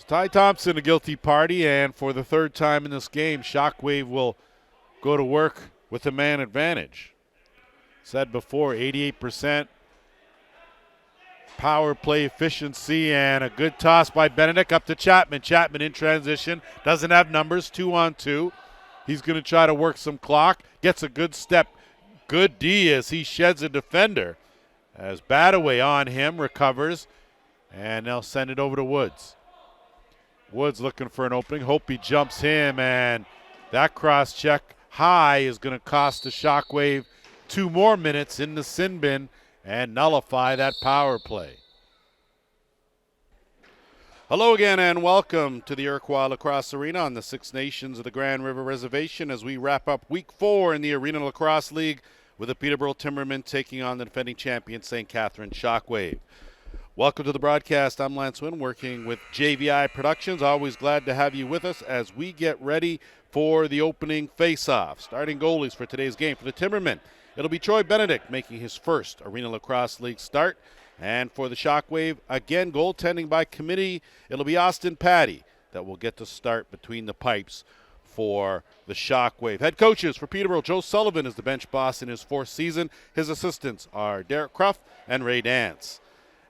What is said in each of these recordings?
Ty Thompson, a guilty party, and for the third time in this game, Shockwave will go to work with a man advantage. Said before, 88% power play efficiency, and a good toss by Benedict up to Chapman. Chapman in transition, doesn't have numbers, 2-on-2. He's going to try to work some clock, gets a good step. Good D as he sheds a defender. As Badaway on him, recovers, and they'll send it over to Woods. Woods looking for an opening. Hope jumps him, and that cross check high is going to cost the Shockwave 2 more minutes in the sin bin and nullify that power play. Hello again and welcome to the Iroquois Lacrosse Arena on the Six Nations of the Grand River Reservation as we wrap up Week 4 in the Arena Lacrosse League with the Peterborough Timbermen taking on the defending champion St Catharines Shockwave. Welcome to the broadcast. I'm Lance Wynn working with JVI Productions. Always glad to have you with us as we get ready for the opening face-off. Starting goalies for today's game for the Timbermen. It'll be Troy Benedict making his first Arena Lacrosse League start. And for the Shockwave, again, goaltending by committee, it'll be Austin Patty that will get to start between the pipes for the Shockwave. Head coaches for Peterborough, Joe Sullivan is the bench boss in his 4th season. His assistants are Derek Cruff and Ray Dance.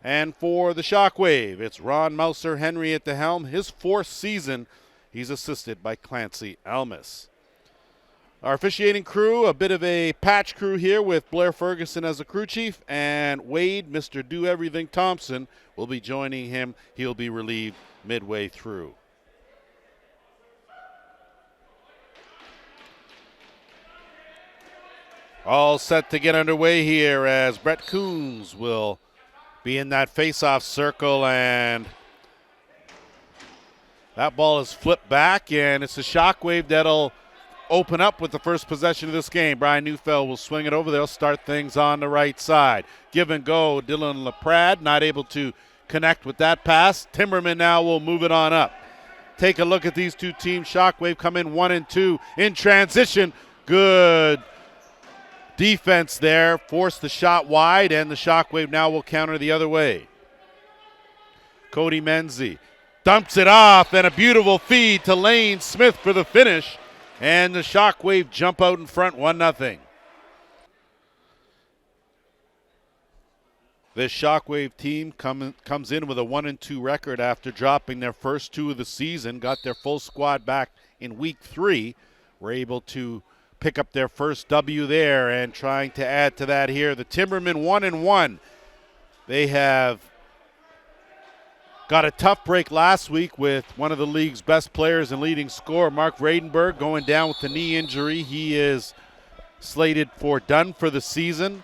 And for the Shockwave, it's Ron Mouser Henry at the helm. His 4th season, he's assisted by Clancy Almus. Our officiating crew, a bit of a patch crew here with Blair Ferguson as the crew chief, and Wade, Mr. Do-Everything Thompson, will be joining him. He'll be relieved midway through. All set to get underway here as Brett Coons will be in that face-off circle, and that ball is flipped back, and it's the Shockwave that'll open up with the first possession of this game. Brian Neufeld will swing it over. They'll start things on the right side. Give and go. Dylan LaPrade not able to connect with that pass. Timberman now will move it on up. Take a look at these two teams. Shockwave come in 1 and 2 in transition. Good defense there. Force the shot wide, and the Shockwave now will counter the other way. Cody Menzie dumps it off, and a beautiful feed to Lane Smith for the finish. And the Shockwave jump out in front 1-0. This Shockwave team comes in with a 1 and 2 record after dropping their first 2 of the season. Got their full squad back in Week 3. Were able to pick up their first W there and trying to add to that here. The Timbermen 1 and 1. They have got a tough break last week with one of the league's best players and leading scorer, Mark Vradenberg, going down with a knee injury. He is slated for done for the season.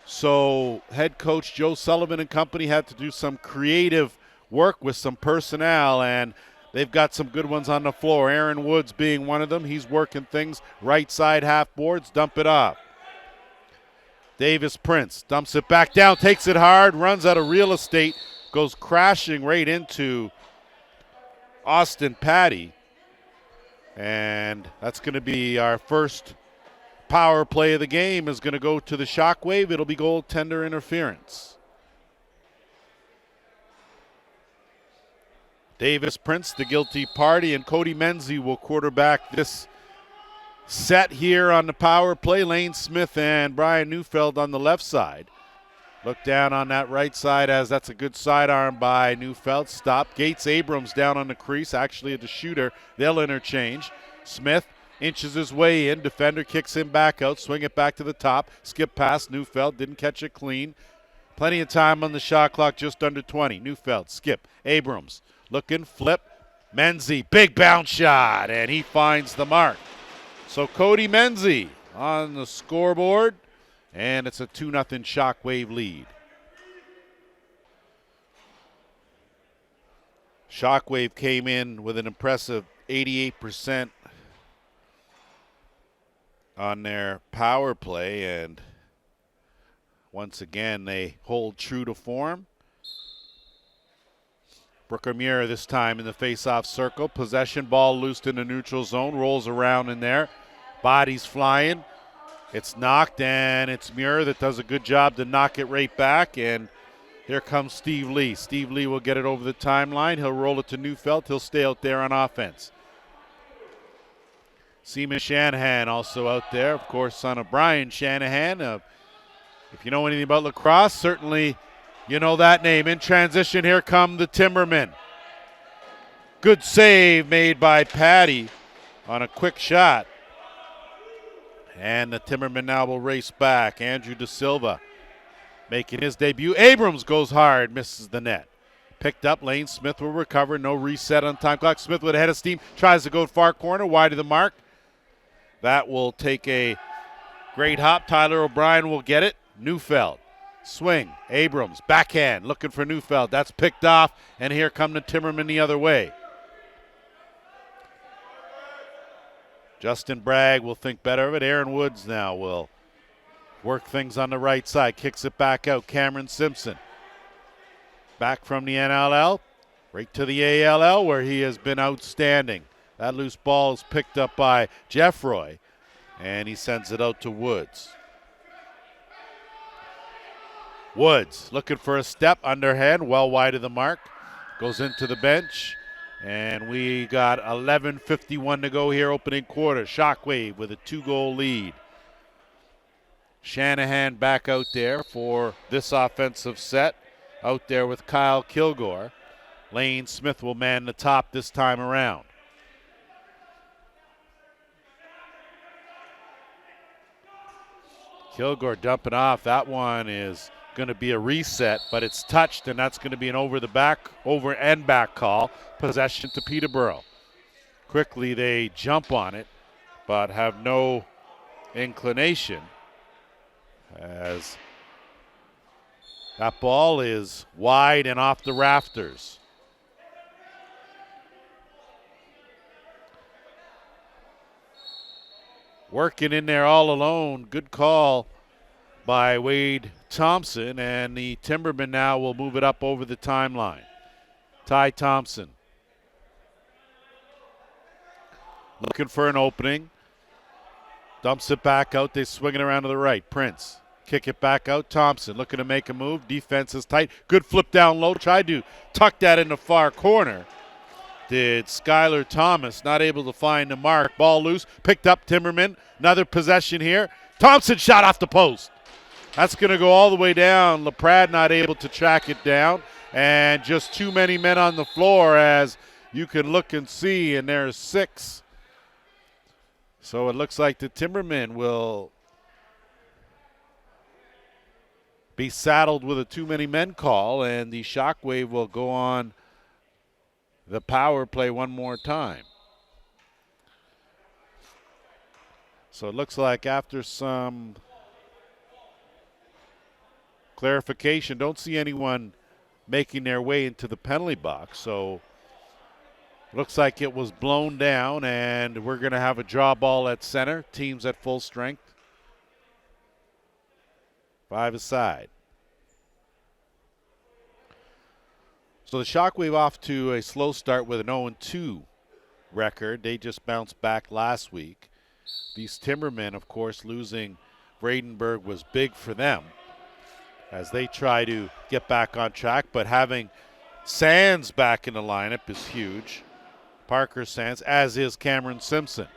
So head coach Joe Sullivan and company had to do some creative work with some personnel, and they've got some good ones on the floor. Aaron Woods being one of them. He's working things right side half boards, dump it off. Davis Prince dumps it back down, takes it hard, runs out of real estate, goes crashing right into Austin Patty. And that's going to be our first power play of the game is going to go to the Shockwave. It'll be goaltender interference. Davis Prince, the guilty party, and Cody Menzie will quarterback this set here on the power play. Lane Smith and Brian Neufeld on the left side. Look down on that right side as that's a good sidearm by Neufeld. Stop. Gates Abrams down on the crease, actually the shooter. They'll interchange. Smith inches his way in. Defender kicks him back out. Swing it back to the top. Skip past Neufeld. Didn't catch it clean. Plenty of time on the shot clock, just under 20. Neufeld, skip. Abrams looking, flip. Menzie, big bounce shot, and he finds the mark. So Cody Menzie on the scoreboard. And it's a 2-0 Shockwave lead. Shockwave came in with an impressive 88% on their power play, and once again they hold true to form. Brooker Muir this time in the face-off circle. Possession ball loosed in the neutral zone, rolls around in there. Bodies flying. It's knocked, and it's Muir that does a good job to knock it right back, and Here comes Steve Lee. Steve Lee will get it over the timeline. He'll roll it to Neufeld. He'll stay out there on offense. Seaman Shanahan also out there, of course, son of Brian Shanahan. If you know anything about lacrosse, certainly you know that name. In transition, here come the Timbermen. Good save made by Patty on a quick shot. And the Timbermen now will race back. Andrew De Silva making his debut. Abrams goes hard, misses the net. Picked up, Lane Smith will recover. No reset on time clock. Smith with a head of steam. Tries to go far corner, wide of the mark. That will take a great hop. Tyler O'Brien will get it. Neufeld. Swing. Abrams. Backhand. Looking for Neufeld. That's picked off. And here come the Timbermen the other way. Justin Bragg will think better of it. Aaron Woods now will work things on the right side. Kicks it back out. Cameron Simpson. Back from the NLL. Right to the ALL where he has been outstanding. That loose ball is picked up by Jeffroy, and he sends it out to Woods. Woods looking for a step, underhand, well wide of the mark. Goes into the bench, and we got 11:51 to go here, opening quarter. Shockwave with a 2-goal lead. Shanahan back out there for this offensive set, out there with Kyle Kilgore. Lane Smith will man the top this time around. Kilgore dumping off. That one is going to be a reset, but it's touched, and that's going to be an over and back call. Possession to Peterborough. Quickly they jump on it, but have no inclination, as that ball is wide and off the rafters. Working in there all alone. Good call by Wade Thompson, and the Timbermen now will move it up over the timeline. Ty Thompson looking for an opening. Dumps it back out. They swing it around to the right. Prince. Kick it back out. Thompson looking to make a move. Defense is tight. Good flip down low. Tried to tuck that in the far corner. Did Skylar Thomas, not able to find the mark. Ball loose. Picked up Timberman. Another possession here. Thompson shot off the post. That's going to go all the way down. LaPrade not able to track it down. And just too many men on the floor, as you can look and see, and there's 6. So it looks like the Timbermen will be saddled with a too many men call, and the Shockwave will go on the power play one more time. So it looks like after some clarification, don't see anyone making their way into the penalty box. So looks like it was blown down, and we're going to have a draw ball at center. Teams at full strength. 5 aside. So the Shockwave off to a slow start with an 0-2 record. They just bounced back last week. These Timbermen, of course, losing Bradenburg was big for them as they try to get back on track. But having Sands back in the lineup is huge. Parker Sands, as is Cameron Simpson.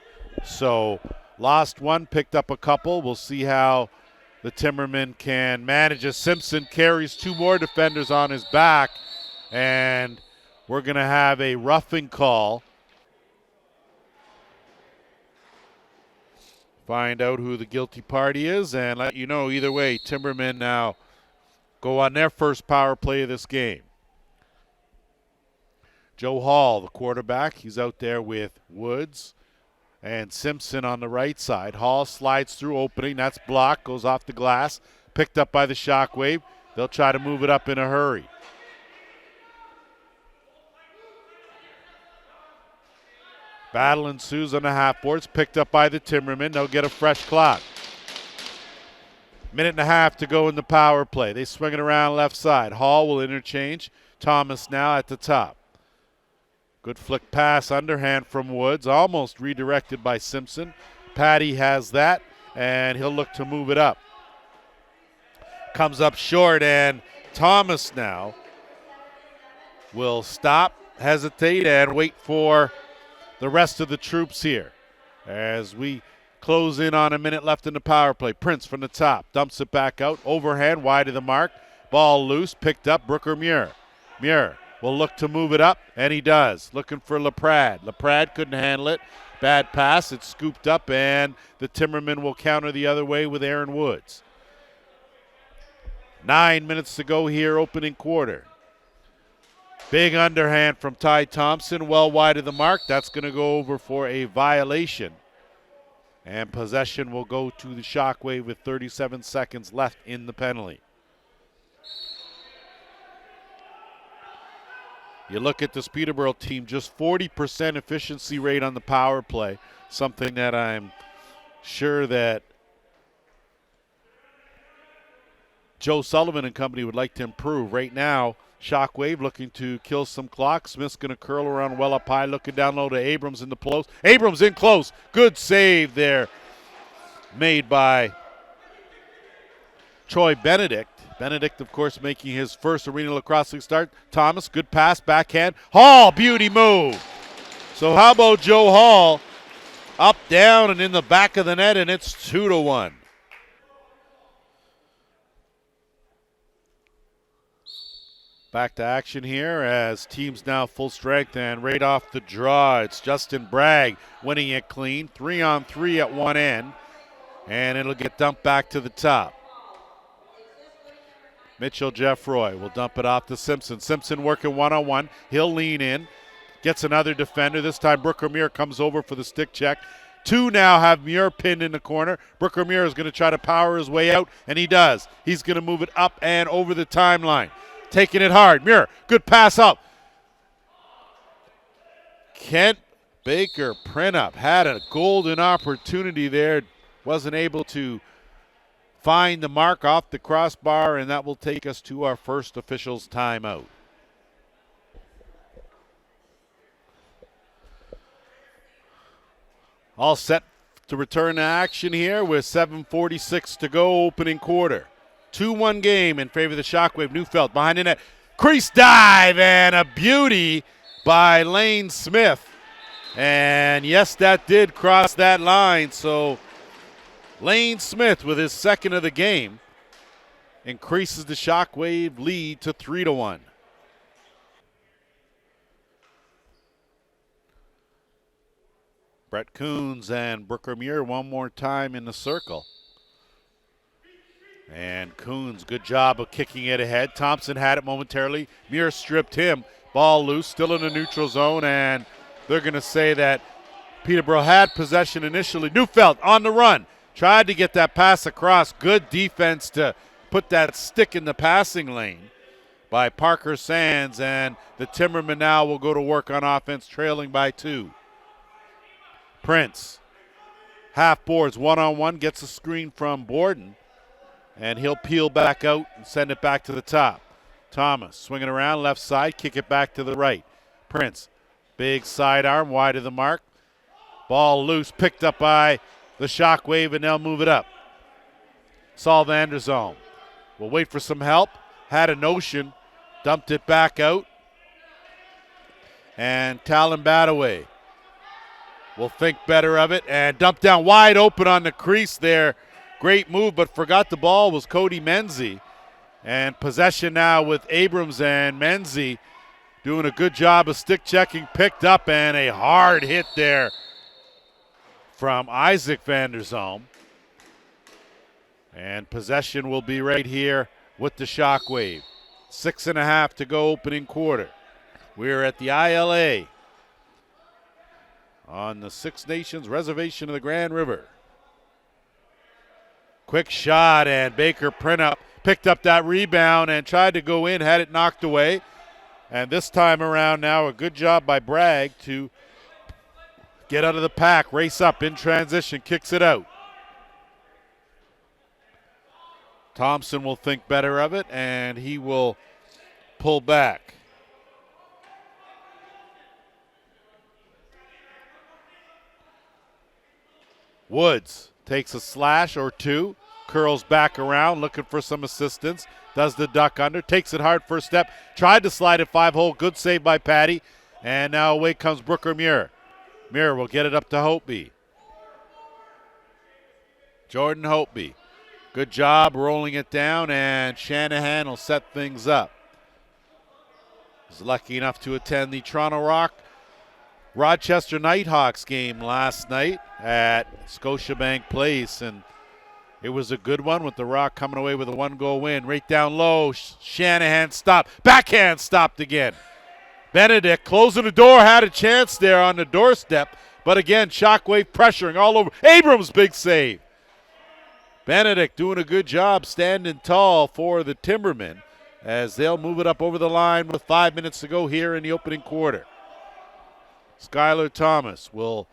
So lost one, picked up a couple. We'll see how the Timbermen can manage as Simpson carries 2 more defenders on his back. And we're going to have a roughing call. Find out who the guilty party is and let you know. Either way, Timbermen now go on their first power play of this game. Joe Hall, the quarterback, he's out there with Woods and Simpson on the right side. Hall slides through opening. That's blocked, goes off the glass. Picked up by the Shockwave. They'll try to move it up in a hurry. Battle ensues on the half boards, picked up by the Timbermen. They'll get a fresh clock. 1.5 to go in the power play. They swing it around left side. Hall will interchange. Thomas now at the top. Good flick pass, underhand from Woods, almost redirected by Simpson. Patty has that, and he'll look to move it up. Comes up short, and Thomas now will stop, hesitate, and wait for the rest of the troops here as we close in on a minute left in the power play. Prince from the top, dumps it back out, overhand, wide of the mark, ball loose, picked up, Brooker Muir. Muir will look to move it up, and he does. Looking for LaPrade. LaPrade couldn't handle it. Bad pass, it's scooped up, and the Timbermen will counter the other way with Aaron Woods. 9 minutes to go here, opening quarter. Big underhand from Ty Thompson, well wide of the mark. That's going to go over for a violation. And possession will go to the Shockwave with 37 seconds left in the penalty. You look at this Peterborough team, just 40% efficiency rate on the power play, something that I'm sure that Joe Sullivan and company would like to improve. Right now, Shockwave looking to kill some clock. Smith's going to curl around well up high, looking down low to Abrams in the post. Abrams in close. Good save there made by Troy Benedict. Benedict, of course, making his first Arena Lacrosse League start. Thomas, good pass, backhand. Hall, beauty move. So how about Joe Hall? Up, down, and in the back of the net, and it's 2-1. Back to action here as teams now full strength, and right off the draw, it's Justin Bragg winning it clean. 3-on-3 at one end, and it'll get dumped back to the top. Mitchell Jeffroy will dump it off to Simpson. Simpson working one-on-one. He'll lean in, gets another defender. This time Brooker Muir comes over for the stick check. Two now have Muir pinned in the corner. Brooker Muir is going to try to power his way out, and he does. He's going to move it up and over the timeline. Taking it hard. Muir, good pass up. Kent Baker Printup had a golden opportunity there. Wasn't able to find the mark off the crossbar, and that will take us to our first official's timeout. All set to return to action here with 7:46 to go, opening quarter. 2-1 game in favor of the Shockwave. Neufeld behind the net. Crease dive, and a beauty by Lane Smith. And yes, that did cross that line. So Lane Smith with his second of the game increases the Shockwave lead to 3-1. Brett Coons and Brooker Muir one more time in the circle. And Coons, good job of kicking it ahead. Thompson had it momentarily. Muir stripped him. Ball loose, still in the neutral zone, and they're going to say that Peterborough had possession initially. Neufeld on the run. Tried to get that pass across. Good defense to put that stick in the passing lane by Parker Sands, and the Timbermen now will go to work on offense, trailing by 2. Prince, half boards, one-on-one, gets a screen from Borden. And he'll peel back out and send it back to the top. Thomas swinging around left side, kick it back to the right. Prince, big sidearm, wide of the mark. Ball loose, picked up by the Shockwave, and they'll move it up. Saul Vanderzalm will wait for some help. Had a notion, dumped it back out. And Talon Badaway will think better of it and dump down wide open on the crease there. Great move, but forgot the ball was Cody Menzie. And possession now with Abrams, and Menzie doing a good job of stick checking, picked up, and a hard hit there from Isaac Vanderzalm. And possession will be right here with the Shockwave. 6.5 to go, opening quarter. We're at the ILA on the Six Nations Reservation of the Grand River. Quick shot, and Baker Printup picked up that rebound and tried to go in, had it knocked away. And this time around now, a good job by Bragg to get out of the pack, race up in transition, kicks it out. Thompson will think better of it, and he will pull back. Woods takes a slash or two, curls back around, looking for some assistance. Does the duck under, takes it hard first step, tried to slide it 5-hole, good save by Patty. And now away comes Brooker Muir. Muir will get it up to Hopeby. Jordan Hopeby. Good job rolling it down, and Shanahan will set things up. Was lucky enough to attend the Toronto Rochester Nighthawks game last night at Scotiabank Place, and it was a good one with the Rock coming away with a 1-goal win. Right down low, Shanahan stopped. Backhand stopped again. Benedict closing the door, had a chance there on the doorstep, but again, Shockwave pressuring all over. Abrams, big save. Benedict doing a good job standing tall for the Timbermen as they'll move it up over the line with 5 minutes to go here in the opening quarter. Skylar Thomas will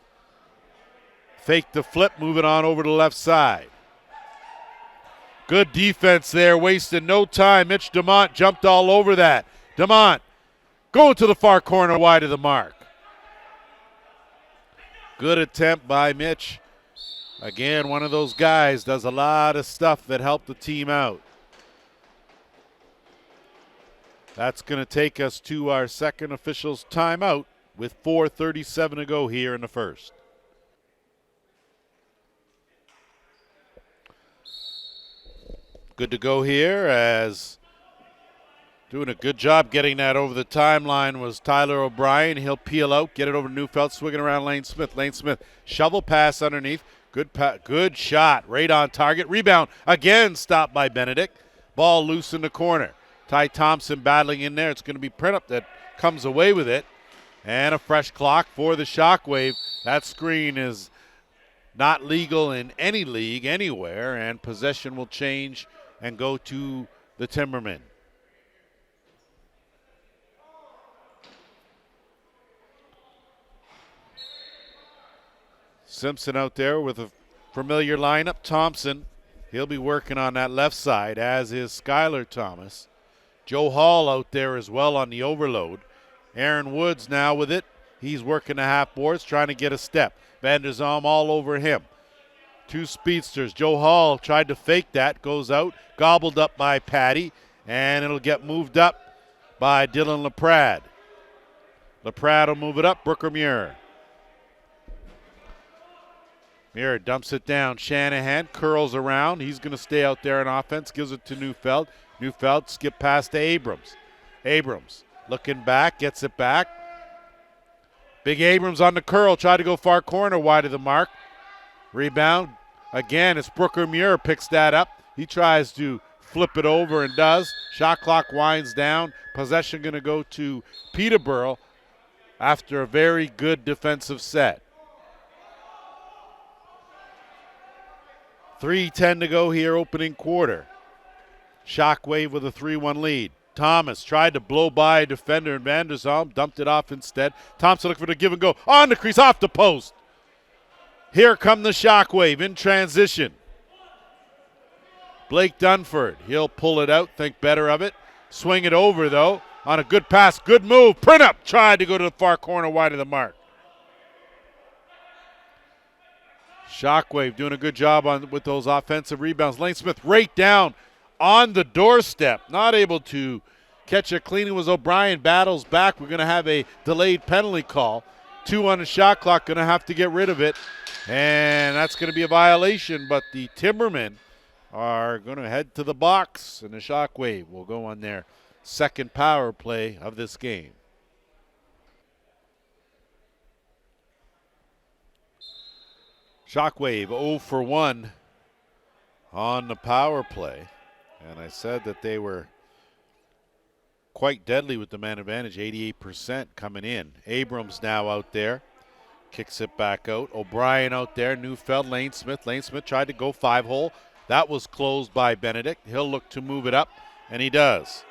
fake the flip, move it on over to the left side. Good defense there, wasting no time. Mitch DeMont jumped all over that. DeMont going to the far corner, wide of the mark. Good attempt by Mitch. Again, one of those guys does a lot of stuff that help the team out. That's going to take us to our second official's timeout with 4:37 to go here in the first. Good to go here, as doing a good job getting that over the timeline was Tyler O'Brien. He'll peel out, get it over to Neufeld, swinging around Lane Smith. Lane Smith, shovel pass underneath. Good shot, right on target. Rebound, again stopped by Benedict. Ball loose in the corner. Ty Thompson battling in there. It's going to be Printup that comes away with it. And a fresh clock for the Shockwave. That screen is not legal in any league anywhere, and possession will change and go to the Timbermen. Simpson out there with a familiar lineup. Thompson, he'll be working on that left side, as is Skylar Thomas. Joe Hall out there as well on the overload. Aaron Woods now with it. He's working the half boards, trying to get a step. Van der Zalm all over him. Two speedsters. Joe Hall tried to fake that, goes out, gobbled up by Patty, and it'll get moved up by Dylan LaPrade. LaPrade will move it up. Brooker Muir. Muir dumps it down. Shanahan curls around. He's going to stay out there on offense. Gives it to Neufeld. Neufeld skip past to Abrams. Abrams looking back, gets it back. Big Abrams on the curl. Tried to go far corner, wide of the mark. Rebound. Again, it's Brooker Muir picks that up. He tries to flip it over and does. Shot clock winds down. Possession going to go to Peterborough after a very good defensive set. 3:10 to go here, opening quarter. Shockwave with a 3-1 lead. Thomas tried to blow by a defender, and Van der Zalm dumped it off instead. Thompson looking for the give and go. On the crease, off the post. Here come the Shockwave in transition. Blake Dunford, he'll pull it out, think better of it. Swing it over, though, on a good pass, good move. Printup tried to go to the far corner, wide of the mark. Shockwave doing a good job with those offensive rebounds. Lane Smith right down on the doorstep. Not able to catch it clean. It was O'Brien, battles back. We're going to have a delayed penalty call. 2 on the shot clock, going to have to get rid of it. And that's going to be a violation, but the Timbermen are going to head to the box, and the Shockwave will go on their second power play of this game. Shockwave 0 for 1 on the power play. And I said that they were quite deadly with the man advantage, 88% coming in. Abrams now out there. Kicks it back out. O'Brien out there. Neufeld, Lane Smith. Lane Smith tried to go 5-hole. That was closed by Benedict. He'll look to move it up, and he does.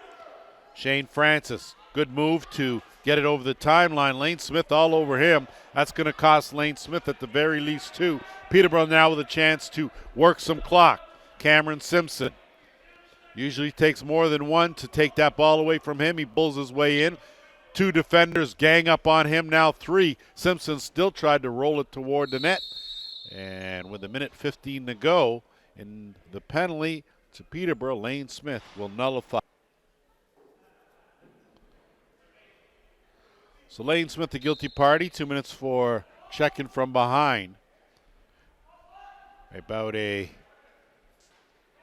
Shane Francis, good move to get it over the timeline. Lane Smith all over him. That's going to cost Lane Smith at the very least 2. Peterborough now with a chance to work some clock. Cameron Simpson. Usually takes more than one to take that ball away from him. He bulls his way in. 2 defenders gang up on him, now 3. Simpson still tried to roll it toward the net. And with 1:15 to go And the penalty to Peterborough, Lane Smith, will nullify. So Lane Smith, the guilty party, 2 minutes for checking from behind. About a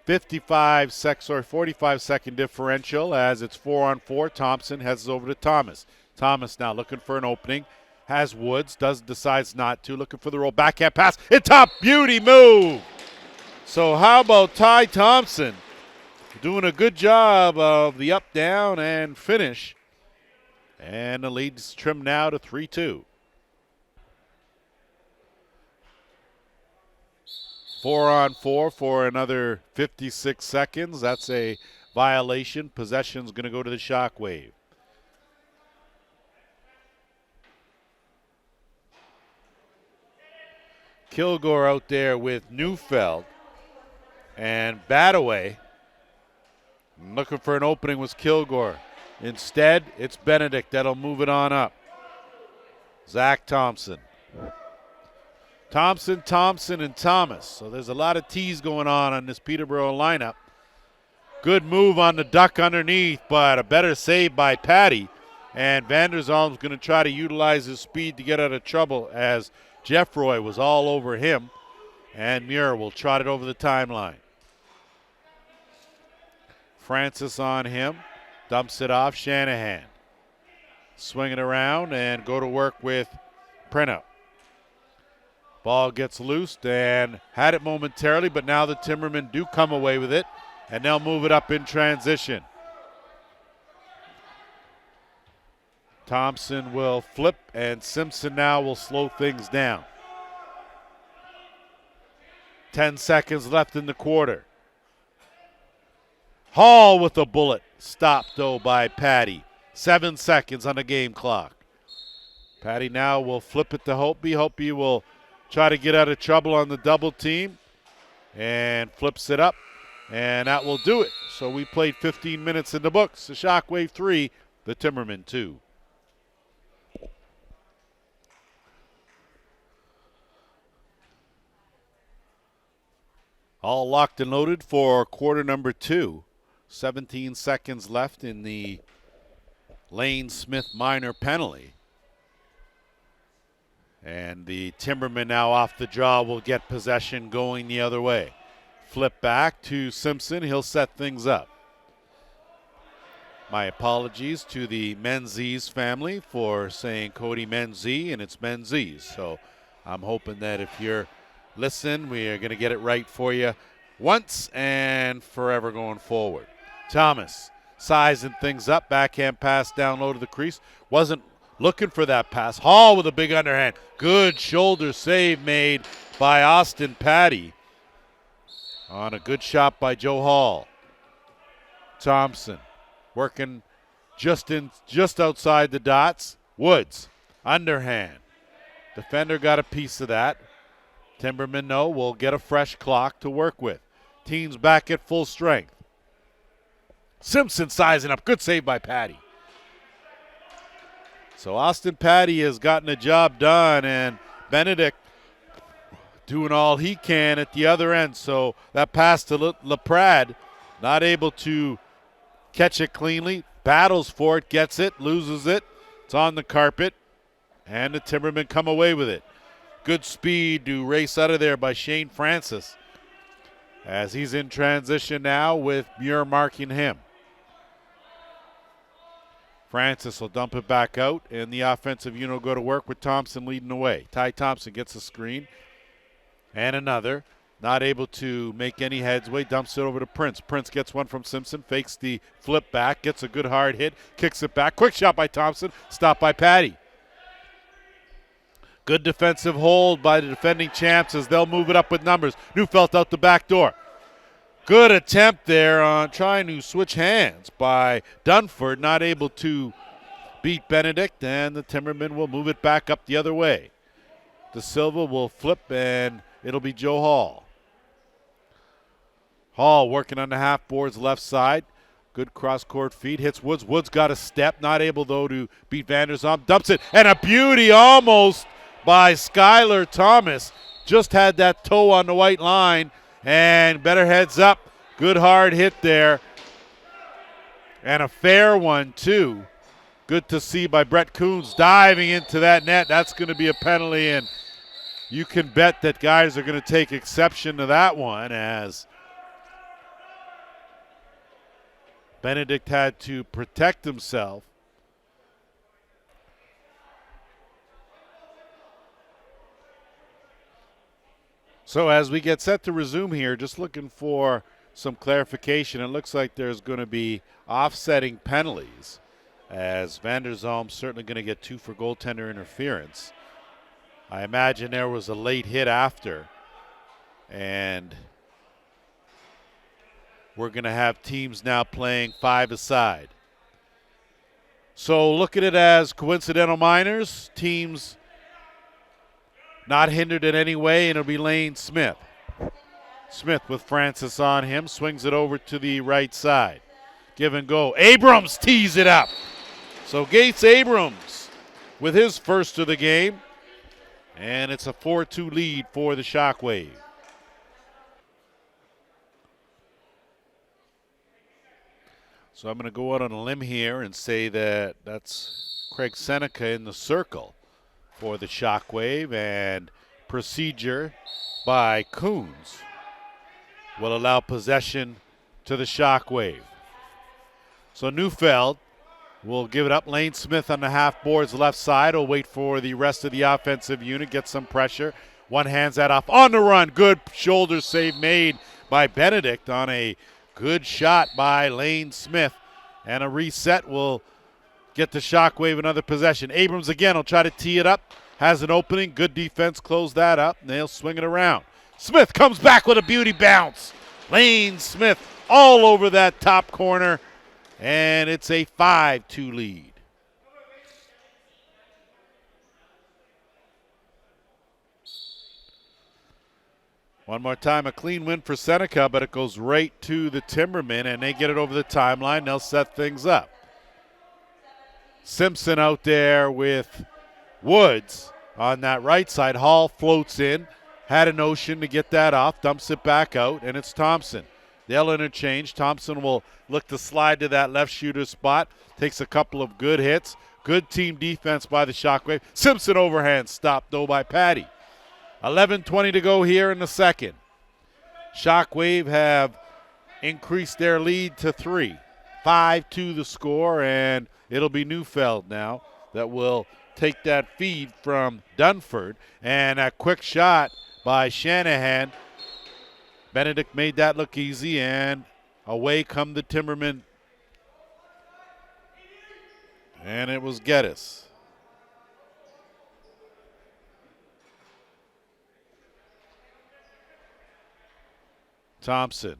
45-second differential as it's 4-on-4. Thompson heads over to Thomas. Thomas now looking for an opening. Has Woods, decides not to. Looking for the roll, backhand pass. It's top, beauty move. So how about Ty Thompson doing a good job of the up, down, and finish. And the lead's trimmed now to 3-2. 4-on-4 for another 56 seconds. That's a violation. Possession's going to go to the Shockwave. Kilgore out there with Neufeld. And Badaway looking for an opening was Kilgore. Instead, it's Benedict that'll move it on up. Zach Thompson. Thompson, and Thomas. So there's a lot of T's going on this Peterborough lineup. Good move on the duck underneath, but a better save by Patty. And Vanderzalm's going to try to utilize his speed to get out of trouble as Jeffroy was all over him. And Muir will trot it over the timeline. Francis on him. Dumps it off. Shanahan. Swing it around and go to work with Printup. Ball gets loosed and had it momentarily, but now the Timbermen do come away with it, and they'll move it up in transition. Thompson will flip, and Simpson now will slow things down. 10 seconds left in the quarter. Hall with a bullet. Stopped, though, by Patty. 7 seconds on the game clock. Patty now will flip it to Hopi. Hopi will try to get out of trouble on the double team and flips it up, and that will do it. So we played 15 minutes in the books. The Shockwave 3, the Timbermen 2. All locked and loaded for quarter number 2. 17 seconds left in the Lane Smith minor penalty. And the Timbermen now off the draw will get possession going the other way. Flip back to Simpson. He'll set things up. My apologies to the Menzies family for saying Cody Menzie, and it's Menzies. So I'm hoping that if you're listening, we are going to get it right for you once and forever going forward. Thomas sizing things up. Backhand pass down low to the crease. Wasn't looking for that pass. Hall with a big underhand. Good shoulder save made by Austin Patty on a good shot by Joe Hall. Thompson working just outside the dots. Woods, underhand. Defender got a piece of that. Timbermen, no, will get a fresh clock to work with. Team's back at full strength. Simpson sizing up. Good save by Patty. So Austin Patty has gotten a job done, and Benedict doing all he can at the other end. So that pass to LaPrade, not able to catch it cleanly. Battles for it, gets it, loses it. It's on the carpet, and the Timbermen come away with it. Good speed to race out of there by Shane Francis as he's in transition now with Muir marking him. Francis will dump it back out, and the offensive unit will go to work with Thompson leading the way. Ty Thompson gets a screen, and another. Not able to make any headway, dumps it over to Prince. Prince gets one from Simpson, fakes the flip back, gets a good hard hit, kicks it back. Quick shot by Thompson, stopped by Patty. Good defensive hold by the defending champs as they'll move it up with numbers. Neufeld out the back door. Good attempt there on trying to switch hands by Dunford, not able to beat Benedict, and the Timbermen will move it back up the other way. De Silva will flip, and it'll be Joe Hall. Hall working on the half boards left side. Good cross-court feed, hits Woods. Woods got a step, not able, though, to beat Vanderzalm. Dumps it, and a beauty almost by Skylar Thomas. Just had that toe on the white line, and better heads up. Good hard hit there. And a fair one, too. Good to see by Brett Coons diving into that net. That's going to be a penalty, and you can bet that guys are going to take exception to that one, as Benedict had to protect himself. So as we get set to resume here, just looking for some clarification. It looks like there's going to be offsetting penalties, as Van der Zalm's certainly going to get 2 for goaltender interference. I imagine there was a late hit after, and we're going to have teams now playing 5-a-side. So look at it as coincidental minors, teams not hindered in any way, and it'll be Lane Smith. Smith with Francis on him, swings it over to the right side. Give and go. Abrams tees it up. So Gates Abrams with his first of the game, and it's a 4-2 lead for the Shockwave. So I'm going to go out on a limb here and say that that's Craig Seneca in the circle for the Shockwave, and procedure by Coons will allow possession to the Shockwave. So Neufeld will give it up. Lane Smith on the half boards left side will wait for the rest of the offensive unit, get some pressure. One hands that off on the run. Good shoulder save made by Benedict on a good shot by Lane Smith. And a reset will get the Shockwave another possession. Abrams again will try to tee it up. Has an opening. Good defense. Close that up. And they'll swing it around. Smith comes back with a beauty bounce. Lane Smith all over that top corner. And it's a 5-2 lead. One more time, a clean win for Seneca, but it goes right to the Timbermen, and they get it over the timeline. They'll set things up. Simpson out there with Woods on that right side. Hall floats in, had a notion to get that off, dumps it back out, and it's Thompson. They'll interchange. Thompson will look to slide to that left shooter spot. Takes a couple of good hits. Good team defense by the Shockwave. Simpson overhand stopped, though, by Patty. 11:20 to go here in the second. Shockwave have increased their lead to 3. 5-2 the score, and it'll be Neufeld now that will take that feed from Dunford. And a quick shot by Shanahan. Benedict made that look easy, and away come the Timbermen. And it was Geddes. Thompson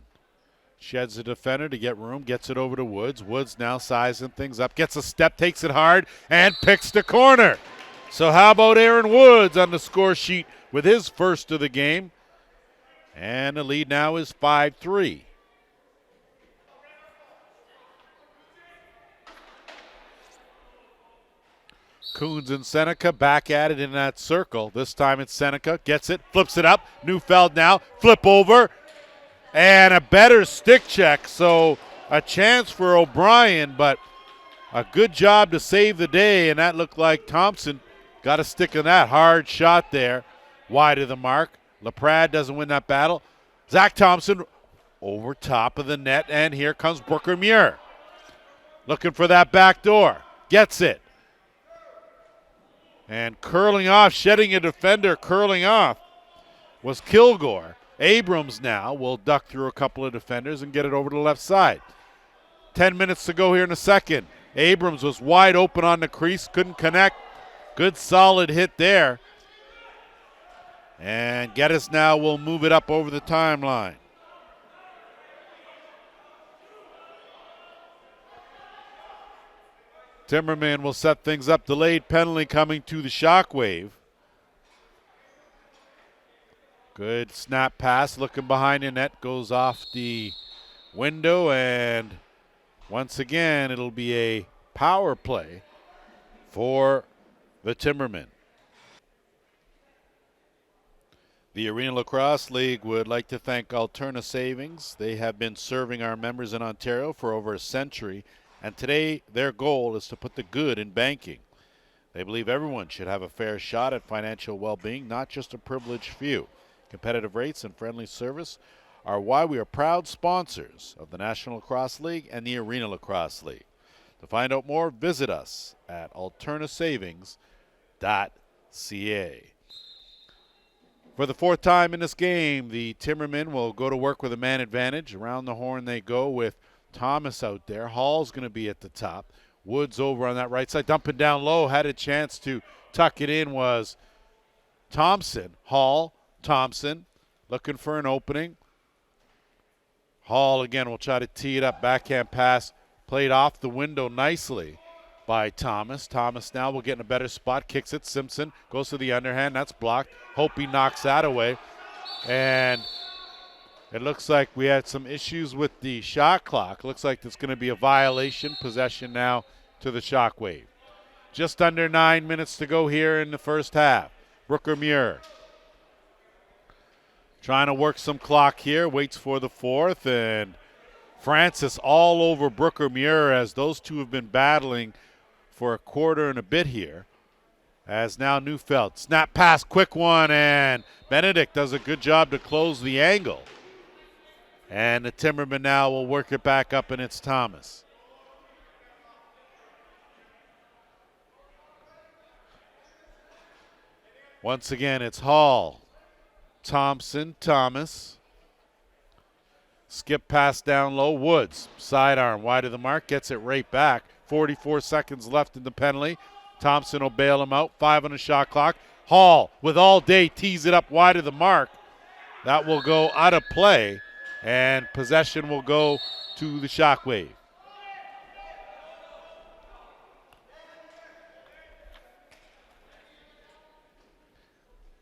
sheds the defender to get room, gets it over to Woods. Woods now sizing things up, gets a step, takes it hard, and picks the corner. So how about Aaron Woods on the score sheet with his first of the game? And the lead now is 5-3. Coons and Seneca back at it in that circle. This time it's Seneca, gets it, flips it up. Neufeld now, flip over. And a better stick check, so a chance for O'Brien, but a good job to save the day, and that looked like Thompson got a stick in that. Hard shot there, wide of the mark. LaPrade doesn't win that battle. Zach Thompson over top of the net, and here comes Brooker Muir. Looking for that back door, gets it. And curling off, shedding a defender, curling off was Kilgore. Abrams now will duck through a couple of defenders and get it over to the left side. 10 minutes to go here in the second. Abrams was wide open on the crease, couldn't connect. Good solid hit there. And Geddes now will move it up over the timeline. Timberman will set things up. Delayed penalty coming to the Shockwave. Good snap pass, looking behind the net, goes off the window, and once again it'll be a power play for the Timbermen. The Arena Lacrosse League would like to thank Alterna Savings. They have been serving our members in Ontario for over a century, and today their goal is to put the good in banking. They believe everyone should have a fair shot at financial well-being, not just a privileged few. Competitive rates and friendly service are why we are proud sponsors of the National Lacrosse League and the Arena Lacrosse League. To find out more, visit us at alternasavings.ca. For the fourth time in this game, the Timbermen will go to work with a man advantage. Around the horn they go with Thomas out there. Hall's going to be at the top. Woods over on that right side, dumping down low, had a chance to tuck it in was Thompson. Hall, Thompson, looking for an opening. Hall again will try to tee it up, backhand pass, played off the window nicely by Thomas. Thomas now will get in a better spot, kicks it. Simpson goes to the underhand, that's blocked. Hope he knocks that away. And it looks like we had some issues with the shot clock. Looks like there's going to be a violation. Possession now to the Shockwave. Just under 9 minutes to go here in the first half. Brooker Muir trying to work some clock here, waits for the fourth, and Francis all over Brooker Muir as those two have been battling for a quarter and a bit here. As now Neufeld, snap pass, quick one, and Benedict does a good job to close the angle. And the Timbermen now will work it back up, and it's Thomas. Once again, it's Hall, Thompson, Thomas. Skip pass down low, Woods, sidearm wide of the mark, gets it right back. 44 seconds left in the penalty. Thompson will bail him out, 5 on the shot clock. Hall, with all day, tees it up wide of the mark. That will go out of play, and possession will go to the Shockwave.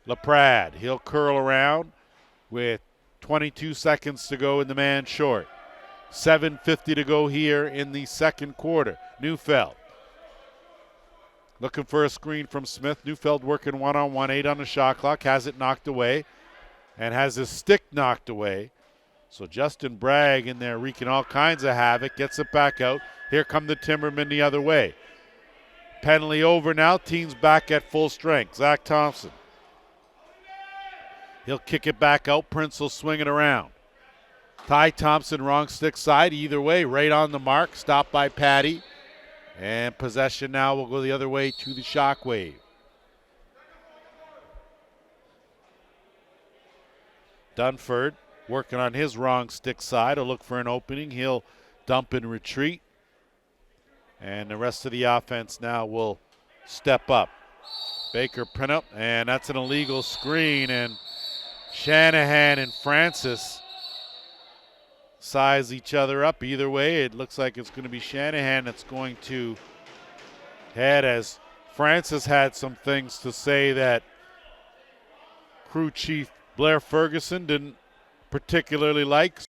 LaPrade, he'll curl around with 22 seconds to go in the man short. 7:50 to go here in the second quarter. Neufeld looking for a screen from Smith. Neufeld working one-on-one, 8 on the shot clock, has it knocked away and has his stick knocked away. So Justin Bragg in there wreaking all kinds of havoc, gets it back out. Here come the Timbermen the other way. Penalty over now, team's back at full strength. Zach Thompson. He'll kick it back out. Prince will swing it around. Ty Thompson, wrong stick side. Either way, right on the mark. Stopped by Patty. And possession now will go the other way to the Shockwave. Dunford working on his wrong stick side. He'll look for an opening. He'll dump and retreat. And the rest of the offense now will step up. Baker pin-up, and that's an illegal screen. And Shanahan and Francis size each other up. Either way, it looks like it's going to be Shanahan that's going to head, as Francis had some things to say that crew chief Blair Ferguson didn't particularly like.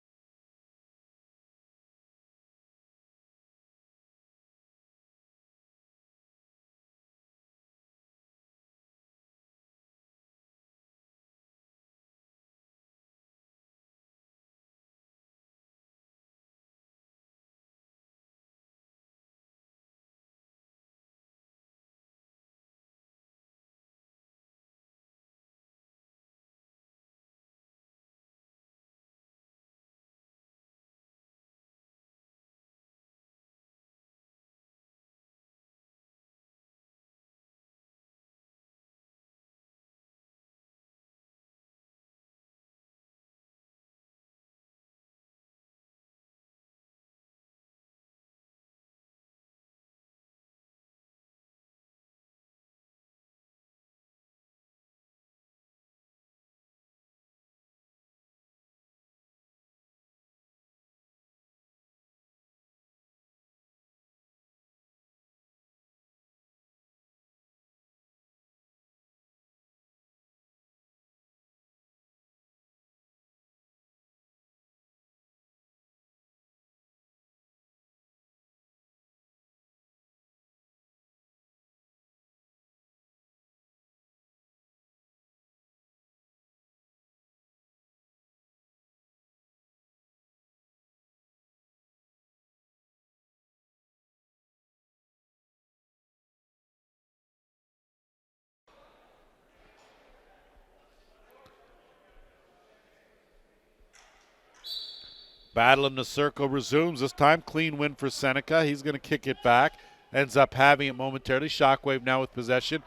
Battle in the circle resumes. This time, clean win for Seneca. He's going to kick it back. Ends up having it momentarily. Shockwave now with possession.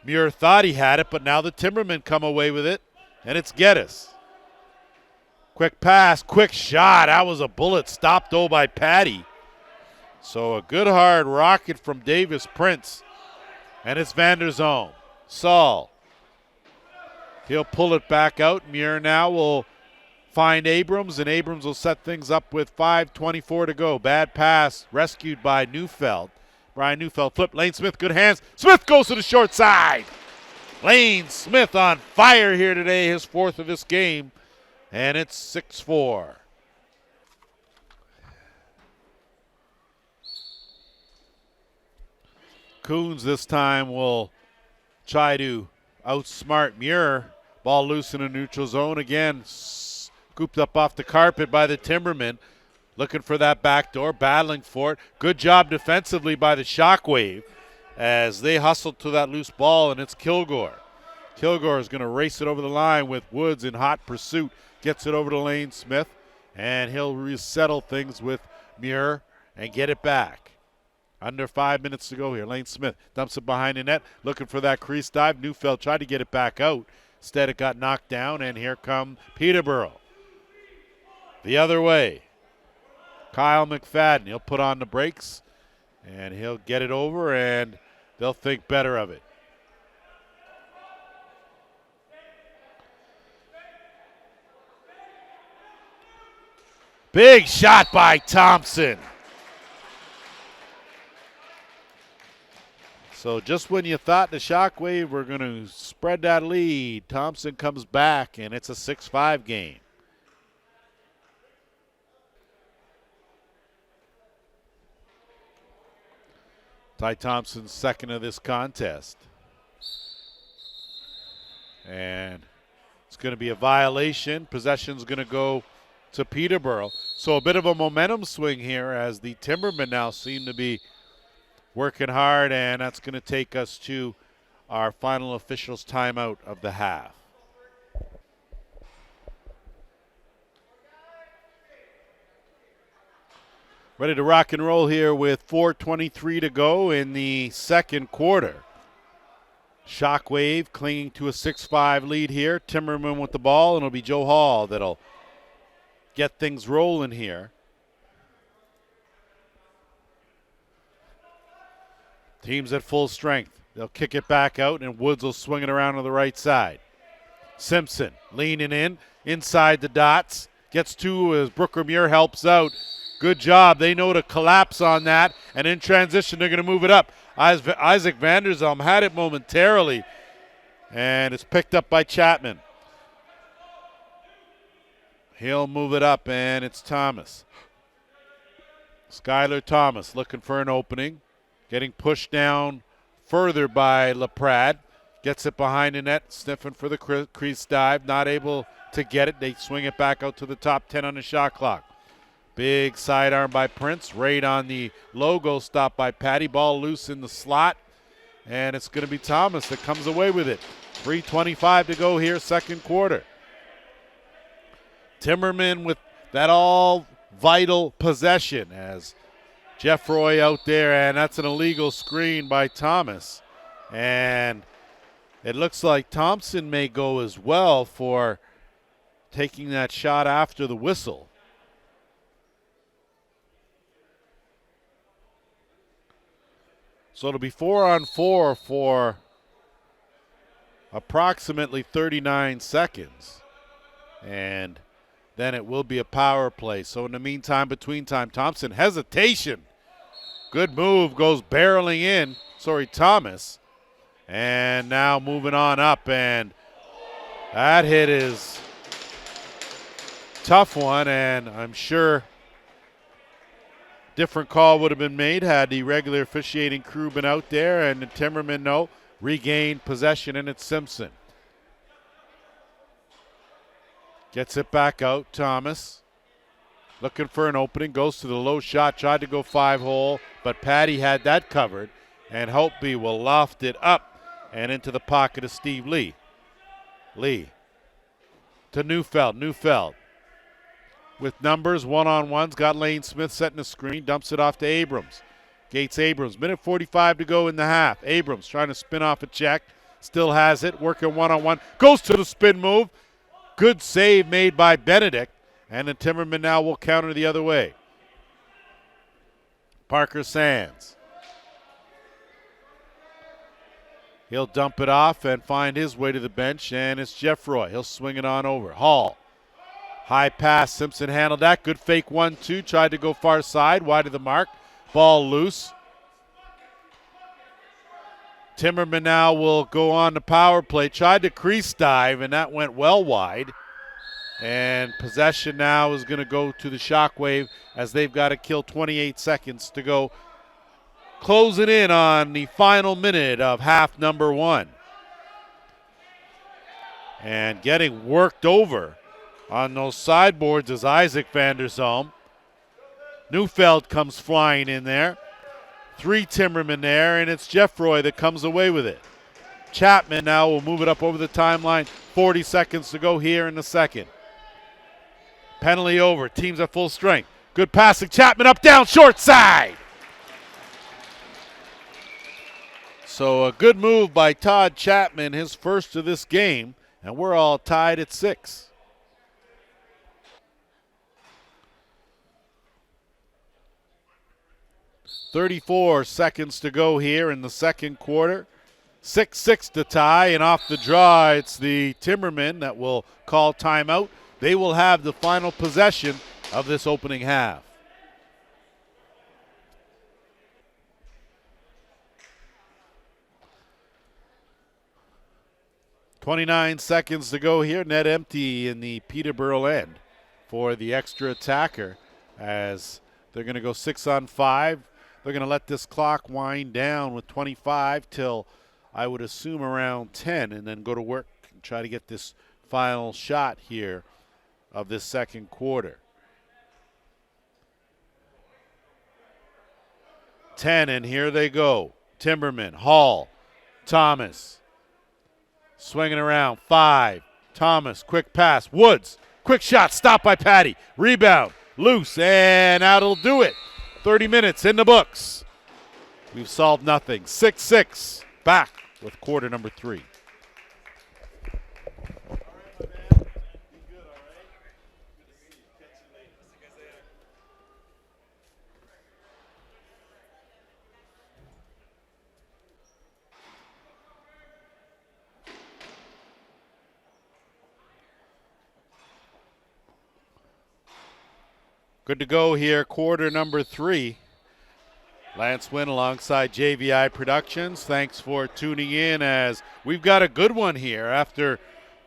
Muir thought he had it, but now the Timbermen come away with it, and it's Geddes. Quick pass, quick shot. That was a bullet stopped though by Patty. So a good hard rocket from Davis Prince. And it's Vanderzone. Saul. He'll pull it back out. Muir now will find Abrams, and Abrams will set things up with 5:24 to go. Bad pass rescued by Neufeld. Brian Neufeld flip. Lane Smith, good hands. Smith goes to the short side. Lane Smith on fire here today, his fourth of this game. And it's 6-4. Coons this time will try to outsmart Muir. Ball loose in a neutral zone again. Scooped up off the carpet by the Timbermen. Looking for that back door, battling for it. Good job defensively by the Shockwave as they hustled to that loose ball, and it's Kilgore. Kilgore is going to race it over the line with Woods in hot pursuit. Gets it over to Lane Smith, and he'll resettle things with Muir and get it back. Under 5 minutes to go here. Lane Smith dumps it behind the net, looking for that crease dive. Neufeld tried to get it back out. Instead, it got knocked down, and here come Peterborough. The other way. Kyle McFadden, he'll put on the brakes, and he'll get it over, and they'll think better of it. Big shot by Thompson. So just when you thought the Shockwave were going to spread that lead, Thompson comes back, and it's a 6-5 game. Ty Thompson's second of this contest. And it's going to be a violation. Possession's going to go to Peterborough. So a bit of a momentum swing here as the Timbermen now seem to be working hard, and that's going to take us to our final officials timeout of the half. Ready to rock and roll here with 4:23 to go in the second quarter. Shockwave clinging to a 6-5 lead here. Timberman with the ball, and it'll be Joe Hall that'll get things rolling here. Team's at full strength. They'll kick it back out, and Woods will swing it around to the right side. Simpson leaning in, inside the dots. Gets two as Brooker Muir helps out. Good job. They know to collapse on that, and in transition, they're going to move it up. Isaac Vanderzone had it momentarily, and it's picked up by Chapman. He'll move it up, and it's Thomas. Skylar Thomas looking for an opening. Getting pushed down further by LaPrade. Gets it behind the net, sniffing for the crease dive. Not able to get it. They swing it back out to the top 10 on the shot clock. Big sidearm by Prince. Right on the logo, stopped by Patty. Ball loose in the slot. And it's going to be Thomas that comes away with it. 3:25 to go here, second quarter. Timberman with that all vital possession as Jeff Roy out there, and that's an illegal screen by Thomas. And it looks like Thompson may go as well for taking that shot after the whistle. So it'll be 4-on-4 for approximately 39 seconds. And then it will be a power play. So in the meantime, between time, Thompson, hesitation. Good move, goes barreling in. Thomas. And now moving on up, and that hit is tough one, and I'm sure different call would have been made had the regular officiating crew been out there, and the Timbermen regained possession, and it's Simpson. Gets it back out, Thomas. Looking for an opening, goes to the low shot, tried to go 5-hole, but Patty had that covered, and Holtby will loft it up and into the pocket of Steve Lee. Lee to Neufeld. with numbers, one-on-ones, got Lane Smith setting a screen, dumps it off to Abrams. Gates Abrams, minute 45 to go in the half. Abrams trying to spin off a check, still has it, working one-on-one, goes to the spin move. Good save made by Benedict, and the Timbermen now will counter the other way. Parker Sands. He'll dump it off and find his way to the bench, and it's Jeffroy. He'll swing it on over. Hall. High pass. Simpson handled that. Good fake 1-2. Tried to go far side. Wide of the mark. Ball loose. Timberman now will go on the power play. Tried to crease dive, and that went well wide. And possession now is going to go to the Shockwave as they've got to kill 28 seconds to go. Closing in on the final minute of half number 1. And getting worked over on those sideboards is Isaac van der Zalm. Neufeld comes flying in there. 3 Timbermen there, and it's Jeffroy that comes away with it. Chapman now will move it up over the timeline. 40 seconds to go here in the second. Penalty over. Teams at full strength. Good passing. Chapman up, down, short side. So a good move by Todd Chapman, his first of this game, and we're all tied at 6. .34 seconds to go here in the second quarter. 6-6 to tie, and off the draw, it's the Timbermen that will call timeout. They will have the final possession of this opening half. .29 seconds to go here. Net empty in the Peterborough end for the extra attacker as they're going to go 6-on-5. They're going to let this clock wind down with 25 till I would assume around 10, and then go to work and try to get this final shot here of this second quarter. 10, and here they go. Timberman, Hall, Thomas. Swinging around, 5. Thomas, quick pass. Woods, quick shot, stopped by Patty. Rebound, loose, and that'll do it. 30 minutes in the books. We've solved nothing. 6-6, back with quarter number 3. Good to go here, quarter number 3. Lance Wynn alongside JVI Productions. Thanks for tuning in as we've got a good one here after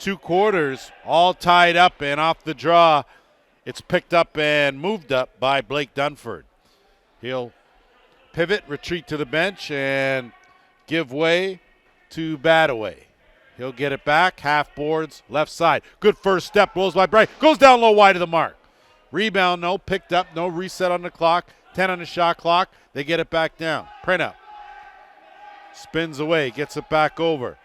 2 quarters, all tied up and off the draw. It's picked up and moved up by Blake Dunford. He'll pivot, retreat to the bench, and give way to Badaway. He'll get it back, half boards, left side. Good first step, rolls by Bright, goes down low wide of the mark. Rebound, no, picked up, no reset on the clock, 10 on the shot clock. They get it back down. Print up. Spins away, gets it back over.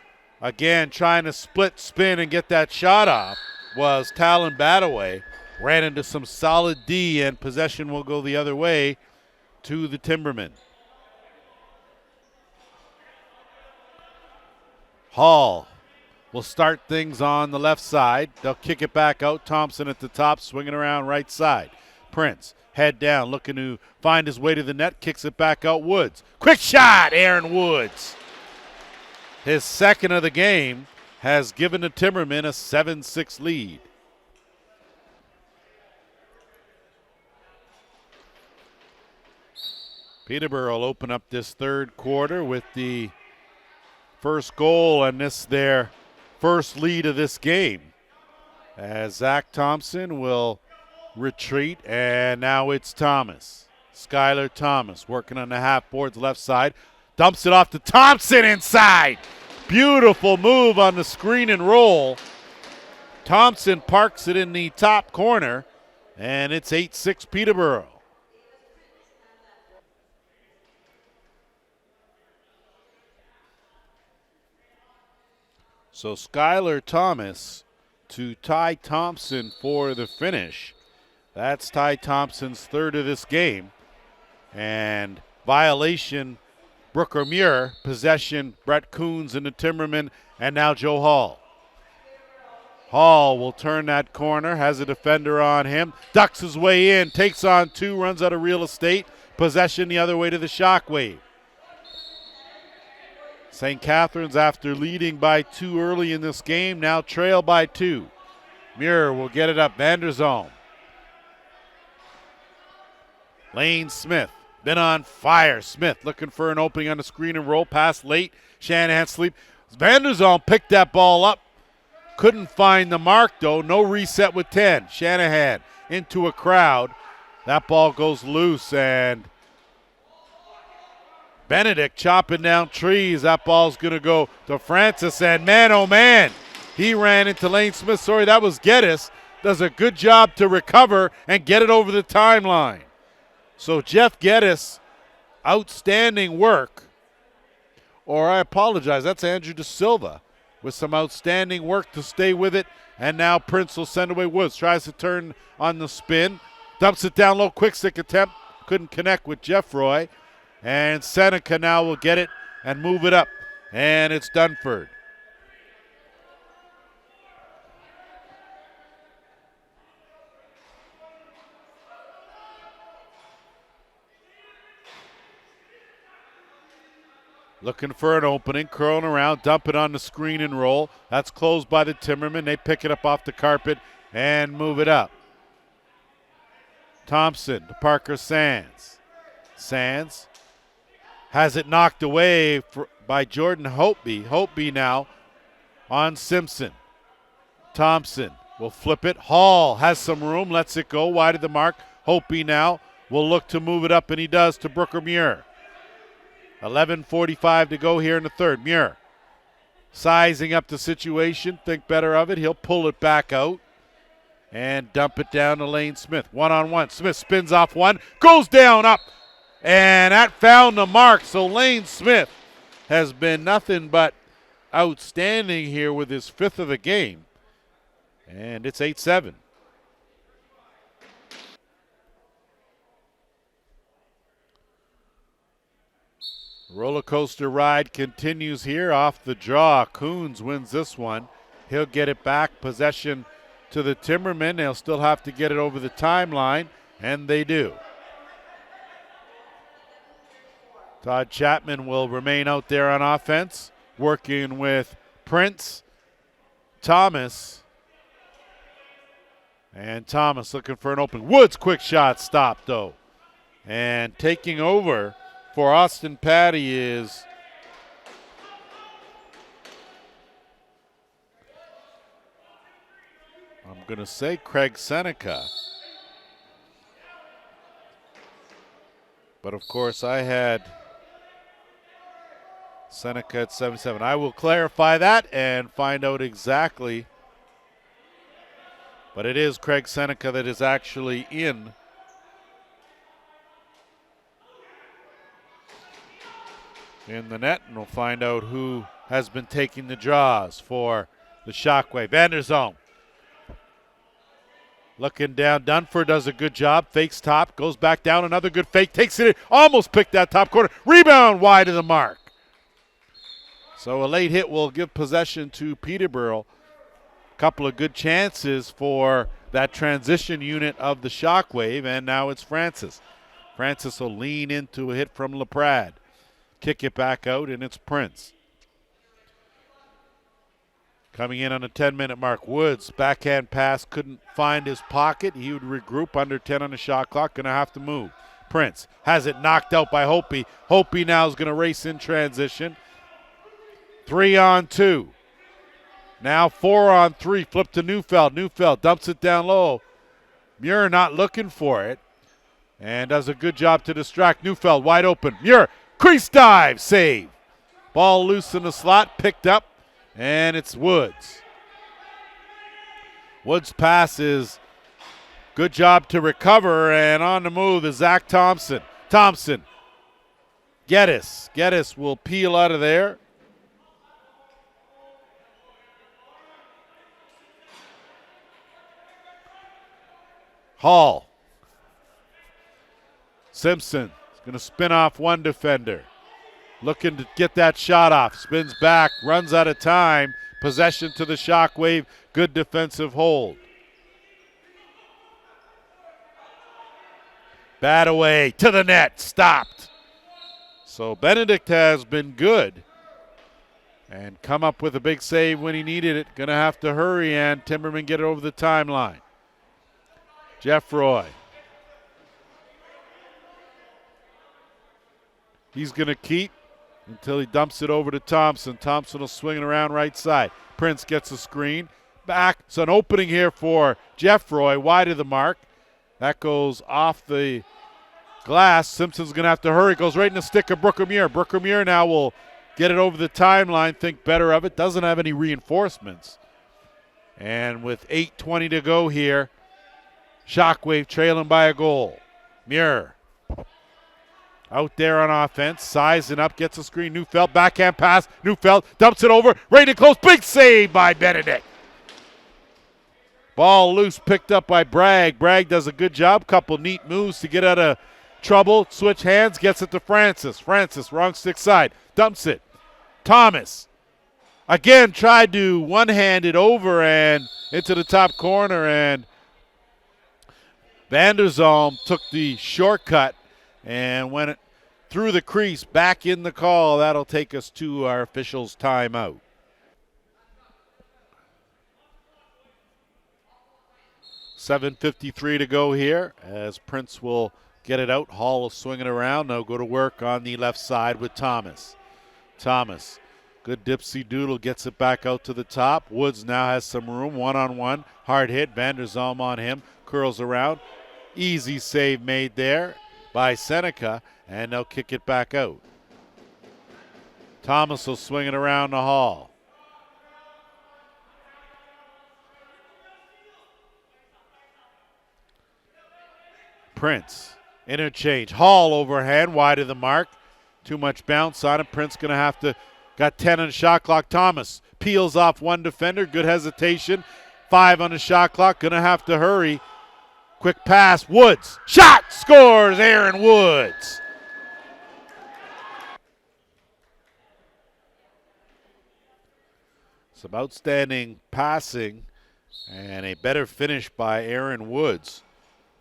Again, trying to split spin and get that shot off was Talon Badaway. Ran into some solid D, and possession will go the other way to the Timbermen. Hall will start things on the left side. They'll kick it back out. Thompson at the top, swinging around right side. Prince, head down, looking to find his way to the net. Kicks it back out. Woods. Quick shot, Aaron Woods. His second of the game has given the Timbermen a 7-6 lead. Peterborough will open up this third quarter with the first goal and this their first lead of this game. As Zach Thompson will retreat, and now it's Thomas. Skylar Thomas working on the half boards left side. Dumps it off to Thompson inside. Beautiful move on the screen and roll. Thompson parks it in the top corner, and it's 8-6 Peterborough. So Skylar Thomas to Ty Thompson for the finish. That's Ty Thompson's third of this game. And violation, Brooker Muir. Possession, Brett Coons and the Timbermen, and now Joe Hall. Hall will turn that corner, has a defender on him, ducks his way in, takes on two, runs out of real estate. Possession the other way to the Shockwave. St. Catharines, after leading by 2 early in this game, now trail by 2. Muir will get it up, Vanderzalm. Lane Smith, been on fire. Smith looking for an opening on the screen and roll, pass late. Shanahan sleep. Vanderzalm picked that ball up. Couldn't find the mark though. No reset with 10. Shanahan into a crowd. That ball goes loose and Benedict chopping down trees. That ball's going to go to Francis, and man, oh man, he ran into Lane Smith. Sorry, that was Geddes. Does a good job to recover and get it over the timeline. So Jeff Geddes, outstanding work. Or I apologize, that's Andrew De Silva with some outstanding work to stay with it. And now Prince will send away Woods. Tries to turn on the spin. Dumps it down low, quick stick attempt. Couldn't connect with Jeffroy. And Seneca now will get it and move it up. And it's Dunford. Looking for an opening, curling around, dump it on the screen and roll. That's closed by the Timbermen. They pick it up off the carpet and move it up. Thompson to Parker Sands. Sands has it knocked away by Jordan Hopeby. Hopeby now on Simpson. Thompson will flip it. Hall has some room, lets it go wide of the mark. Hopeby now will look to move it up, and he does to Brooker Muir. 11:45 to go here in the third. Muir sizing up the situation, think better of it. He'll pull it back out and dump it down to Lane Smith. One-on-one. Smith spins off one, goes down, up. And that found the mark. So Lane Smith has been nothing but outstanding here with his 5th of the game. And it's 8-7. Roller coaster ride continues here off the draw. Coons wins this one. He'll get it back. Possession to the Timbermen. They'll still have to get it over the timeline, and they do. Todd Chapman will remain out there on offense, working with Prince, Thomas, and Thomas looking for an open. Woods, quick shot, stopped though. And taking over for Austin Patty is I'm going to say Craig Seneca. But of course I had Seneca at 77. I will clarify that and find out exactly. But it is Craig Seneca that is actually in. In the net, and we'll find out who has been taking the draws for the Shockwave. Vanderzalm looking down. Dunford does a good job. Fakes top, goes back down. Another good fake. Takes it in. Almost picked that top corner. Rebound wide of the mark. So a late hit will give possession to Peterborough. Couple of good chances for that transition unit of the Shockwave, and now it's Francis. Francis will lean into a hit from LaPrade. Kick it back out, and it's Prince. Coming in on the 10-minute mark, Woods, backhand pass, couldn't find his pocket. He would regroup, under 10 on the shot clock, going to have to move. Prince has it knocked out by Hopey. Hopey now is going to race in transition. 3-on-2. Now 4-on-3, flip to Neufeld. Neufeld dumps it down low. Muir not looking for it and does a good job to distract. Neufeld wide open. Muir, crease dive, save. Ball loose in the slot, picked up, and it's Woods. Woods passes. Good job to recover, and on the move is Zach Thompson. Thompson. Geddes. Geddes will peel out of there. Hall Simpson is going to spin off one defender. Looking to get that shot off. Spins back, runs out of time. Possession to the Shockwave. Good defensive hold. Bat away to the net. Stopped. So Benedict has been good and come up with a big save when he needed it. Going to have to hurry and Timbermen get it over the timeline. Jeff Roy. He's going to keep until he dumps it over to Thompson. Thompson will swing it around right side. Prince gets a screen. Back. So an opening here for Jeff Roy, wide of the mark. That goes off the glass. Simpson's going to have to hurry. Goes right in the stick of Brooker-Muir. Brooker-Muir now will get it over the timeline, think better of it. Doesn't have any reinforcements. And with 8:20 to go here, Shockwave trailing by a goal. Muir out there on offense, sizing up, gets a screen. Neufeld, backhand pass. Neufeld dumps it over, right in close. Big save by Benedict. Ball loose, picked up by Bragg. Bragg does a good job. Couple neat moves to get out of trouble. Switch hands, gets it to Francis. Francis, wrong stick side, dumps it. Thomas again tried to one-hand it over and into the top corner, and Van der Zalm took the shortcut and went through the crease, back in the call. That'll take us to our officials' timeout. $7:53 to go here as Prince will get it out. Hall will swing it around. Now go to work on the left side with Thomas. Thomas, good dipsy doodle, gets it back out to the top. Woods now has some room, one-on-one. Hard hit, Van der Zalm on him, curls around. Easy save made there by Seneca, and they'll kick it back out. Thomas will swing it around the Hall. Prince, interchange. Hall overhand, wide of the mark. Too much bounce on it. Prince going to have to, got 10 on the shot clock. Thomas peels off one defender. Good hesitation. 5 on the shot clock. Going to have to hurry. Quick pass. Woods. Shot. Scores Aaron Woods. Some outstanding passing and a better finish by Aaron Woods.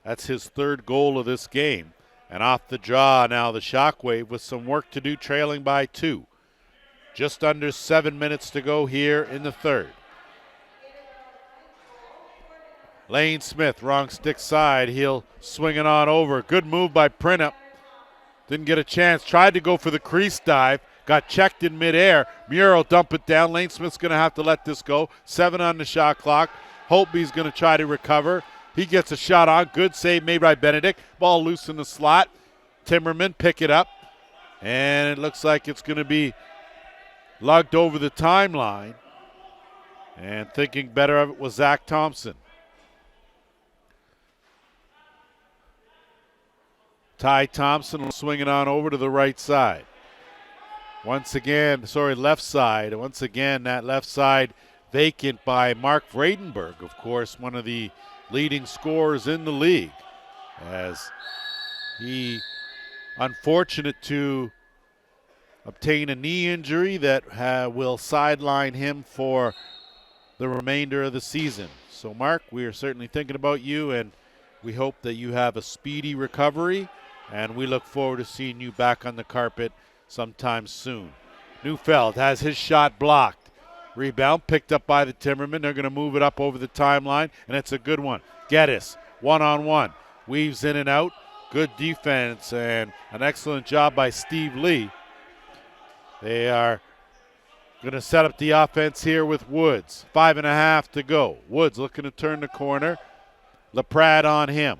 That's his third goal of this game. And off the draw now the Shockwave with some work to do, trailing by 2. Just under 7 minutes to go here in the third. Lane Smith, wrong stick side. He'll swing it on over. Good move by Printup. Didn't get a chance. Tried to go for the crease dive. Got checked in midair. Muir will dump it down. Lane Smith's going to have to let this go. 7 on the shot clock. Holtby's going to try to recover. He gets a shot on. Good save made by Benedict. Ball loose in the slot. Timbermen pick it up. And it looks like it's going to be lugged over the timeline. And thinking better of it was Zach Thompson. Ty Thompson will swing it on over to the right side. Left side. Once again, that left side vacant by Mark Vredenberg, of course, one of the leading scorers in the league, as he unfortunate to obtain a knee injury that will sideline him for the remainder of the season. So, Mark, we are certainly thinking about you, and we hope that you have a speedy recovery, and we look forward to seeing you back on the carpet sometime soon. Neufeld has his shot blocked. Rebound picked up by the Timbermen. They're going to move it up over the timeline, and it's a good one. Geddes, one-on-one, weaves in and out. Good defense and an excellent job by Steve Lee. They are going to set up the offense here with Woods. 5.5 to go. Woods looking to turn the corner. LaPrade on him.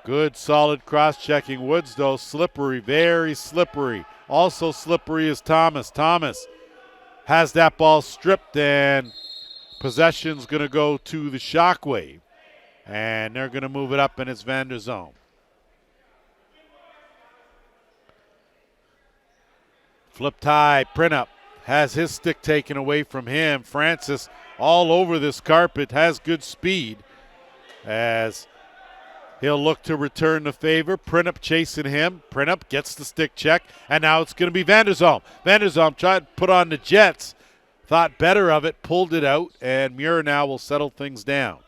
Good, solid cross-checking. Woods, though, slippery, very slippery. Also slippery is Thomas. Thomas has that ball stripped, and possession's going to go to the Shockwave. And they're going to move it up, and it's Van der Zalm. Flipped high, Printup has his stick taken away from him. Francis all over this carpet, has good speed as He'll look to return the favor. Printup chasing him. Printup gets the stick check, and now it's going to be Vanderzalm. Vanderzalm tried to put on the Jets. Thought better of it, pulled it out, and Muir now will settle things down.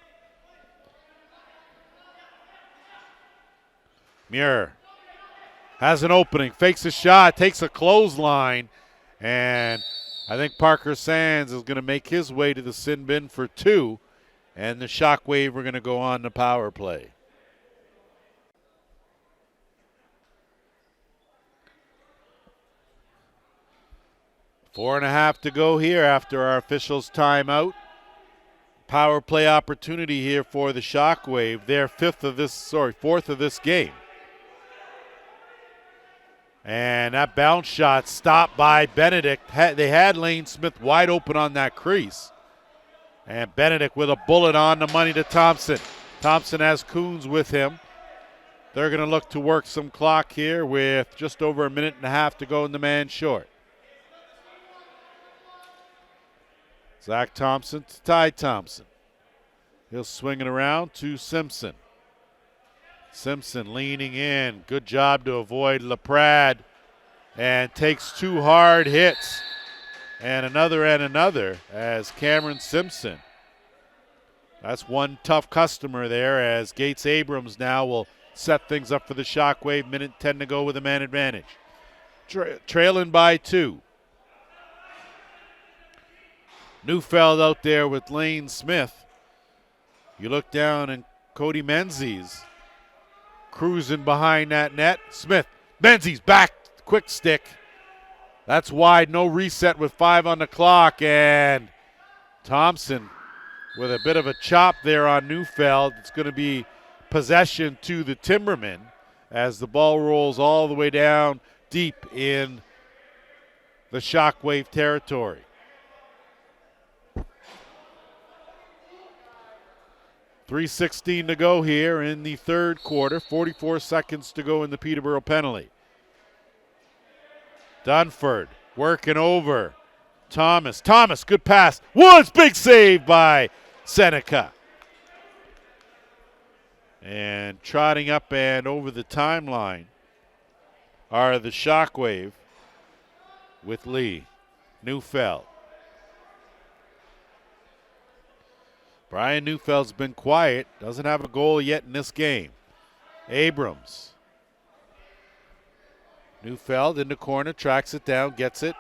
Muir has an opening, fakes a shot, takes a clothesline, and I think Parker Sands is going to make his way to the sin bin for two, and the Shockwave are going to go on the power play. Four and a half to go here after our officials' timeout. Power play opportunity here for the Shockwave. Their fourth of this game. And that bounce shot stopped by Benedict. They had Lane Smith wide open on that crease. And Benedict with a bullet on the money to Thompson. Thompson has Coons with him. They're going to look to work some clock here with just over a minute and a half to go in the man short. Zach Thompson to Ty Thompson. He'll swing it around to Simpson. Simpson leaning in. Good job to avoid LaPrade. And takes two hard hits. And another as Cameron Simpson. That's one tough customer there as Gates Abrams now will set things up for the Shockwave. Minute 10 to go with a man advantage. Trailing by two. Neufeld out there with Lane Smith. You look down and Cody Menzies cruising behind that net. Smith, Menzies back, quick stick. That's wide, no reset with 5 on the clock. And Thompson with a bit of a chop there on Neufeld. It's going to be possession to the Timbermen as the ball rolls all the way down deep in the Shockwave territory. .316 to go here in the third quarter. 44 seconds to go in the Peterborough penalty. Dunford working over Thomas. Thomas, good pass. Woods, big save by Seneca. And trotting up and over the timeline are the Shockwave with Lee. Neufeld. Brian Neufeld's been quiet. Doesn't have a goal yet in this game. Abrams. Neufeld in the corner, tracks it down, gets it.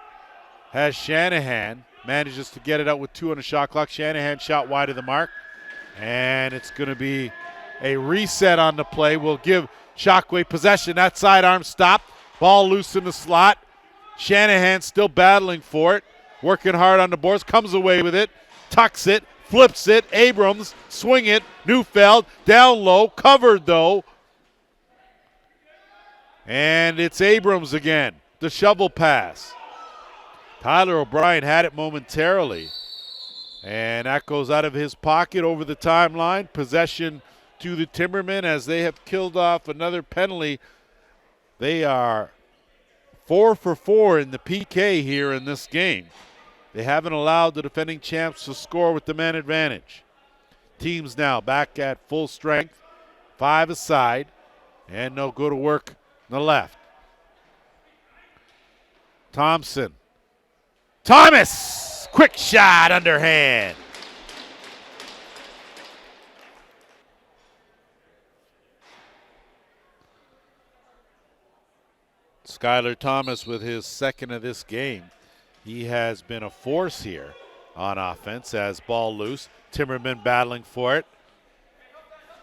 Has Shanahan. Manages to get it out with 2 on the shot clock. Shanahan shot wide of the mark. And it's going to be a reset on the play. Will give Shockwave possession. That sidearm stopped. Ball loose in the slot. Shanahan still battling for it. Working hard on the boards. Comes away with it. Tucks it. Flips it. Abrams. Swing it. Neufeld. Down low. Covered though. And it's Abrams again. The shovel pass. Tyler O'Brien had it momentarily. And that goes out of his pocket over the timeline. Possession to the Timbermen as they have killed off another penalty. They are 4 for 4 in the PK here in this game. They haven't allowed the defending champs to score with the man advantage. Teams now back at full strength. 5 aside. And they'll go to work on the left. Thompson. Thomas! Quick shot underhand. Skylar Thomas with his second of this game. He has been a force here on offense as ball loose. Timberman battling for it.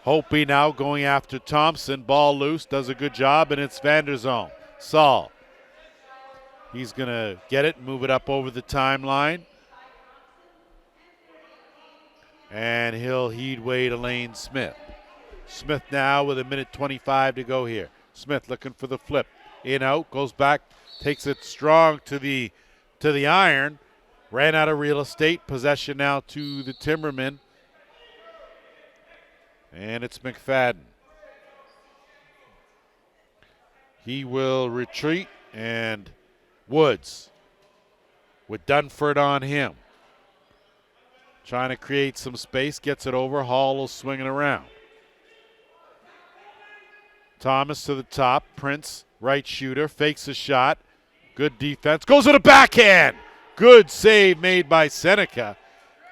Hopi now going after Thompson. Ball loose, does a good job, and it's Vanderzalm. Saul. He's going to get it, move it up over the timeline. And he'll heed way to Lane Smith. Smith now with 1:25 to go here. Smith looking for the flip. In, out, goes back, takes it strong to the iron. Ran out of real estate. Possession now to the Timbermen. And it's McFadden. He will retreat, and Woods with Dunford on him. Trying to create some space, gets it over. Hall will swing it around. Thomas to the top. Prince, right shooter, fakes a shot. Good defense. Goes to the backhand. Good save made by Seneca.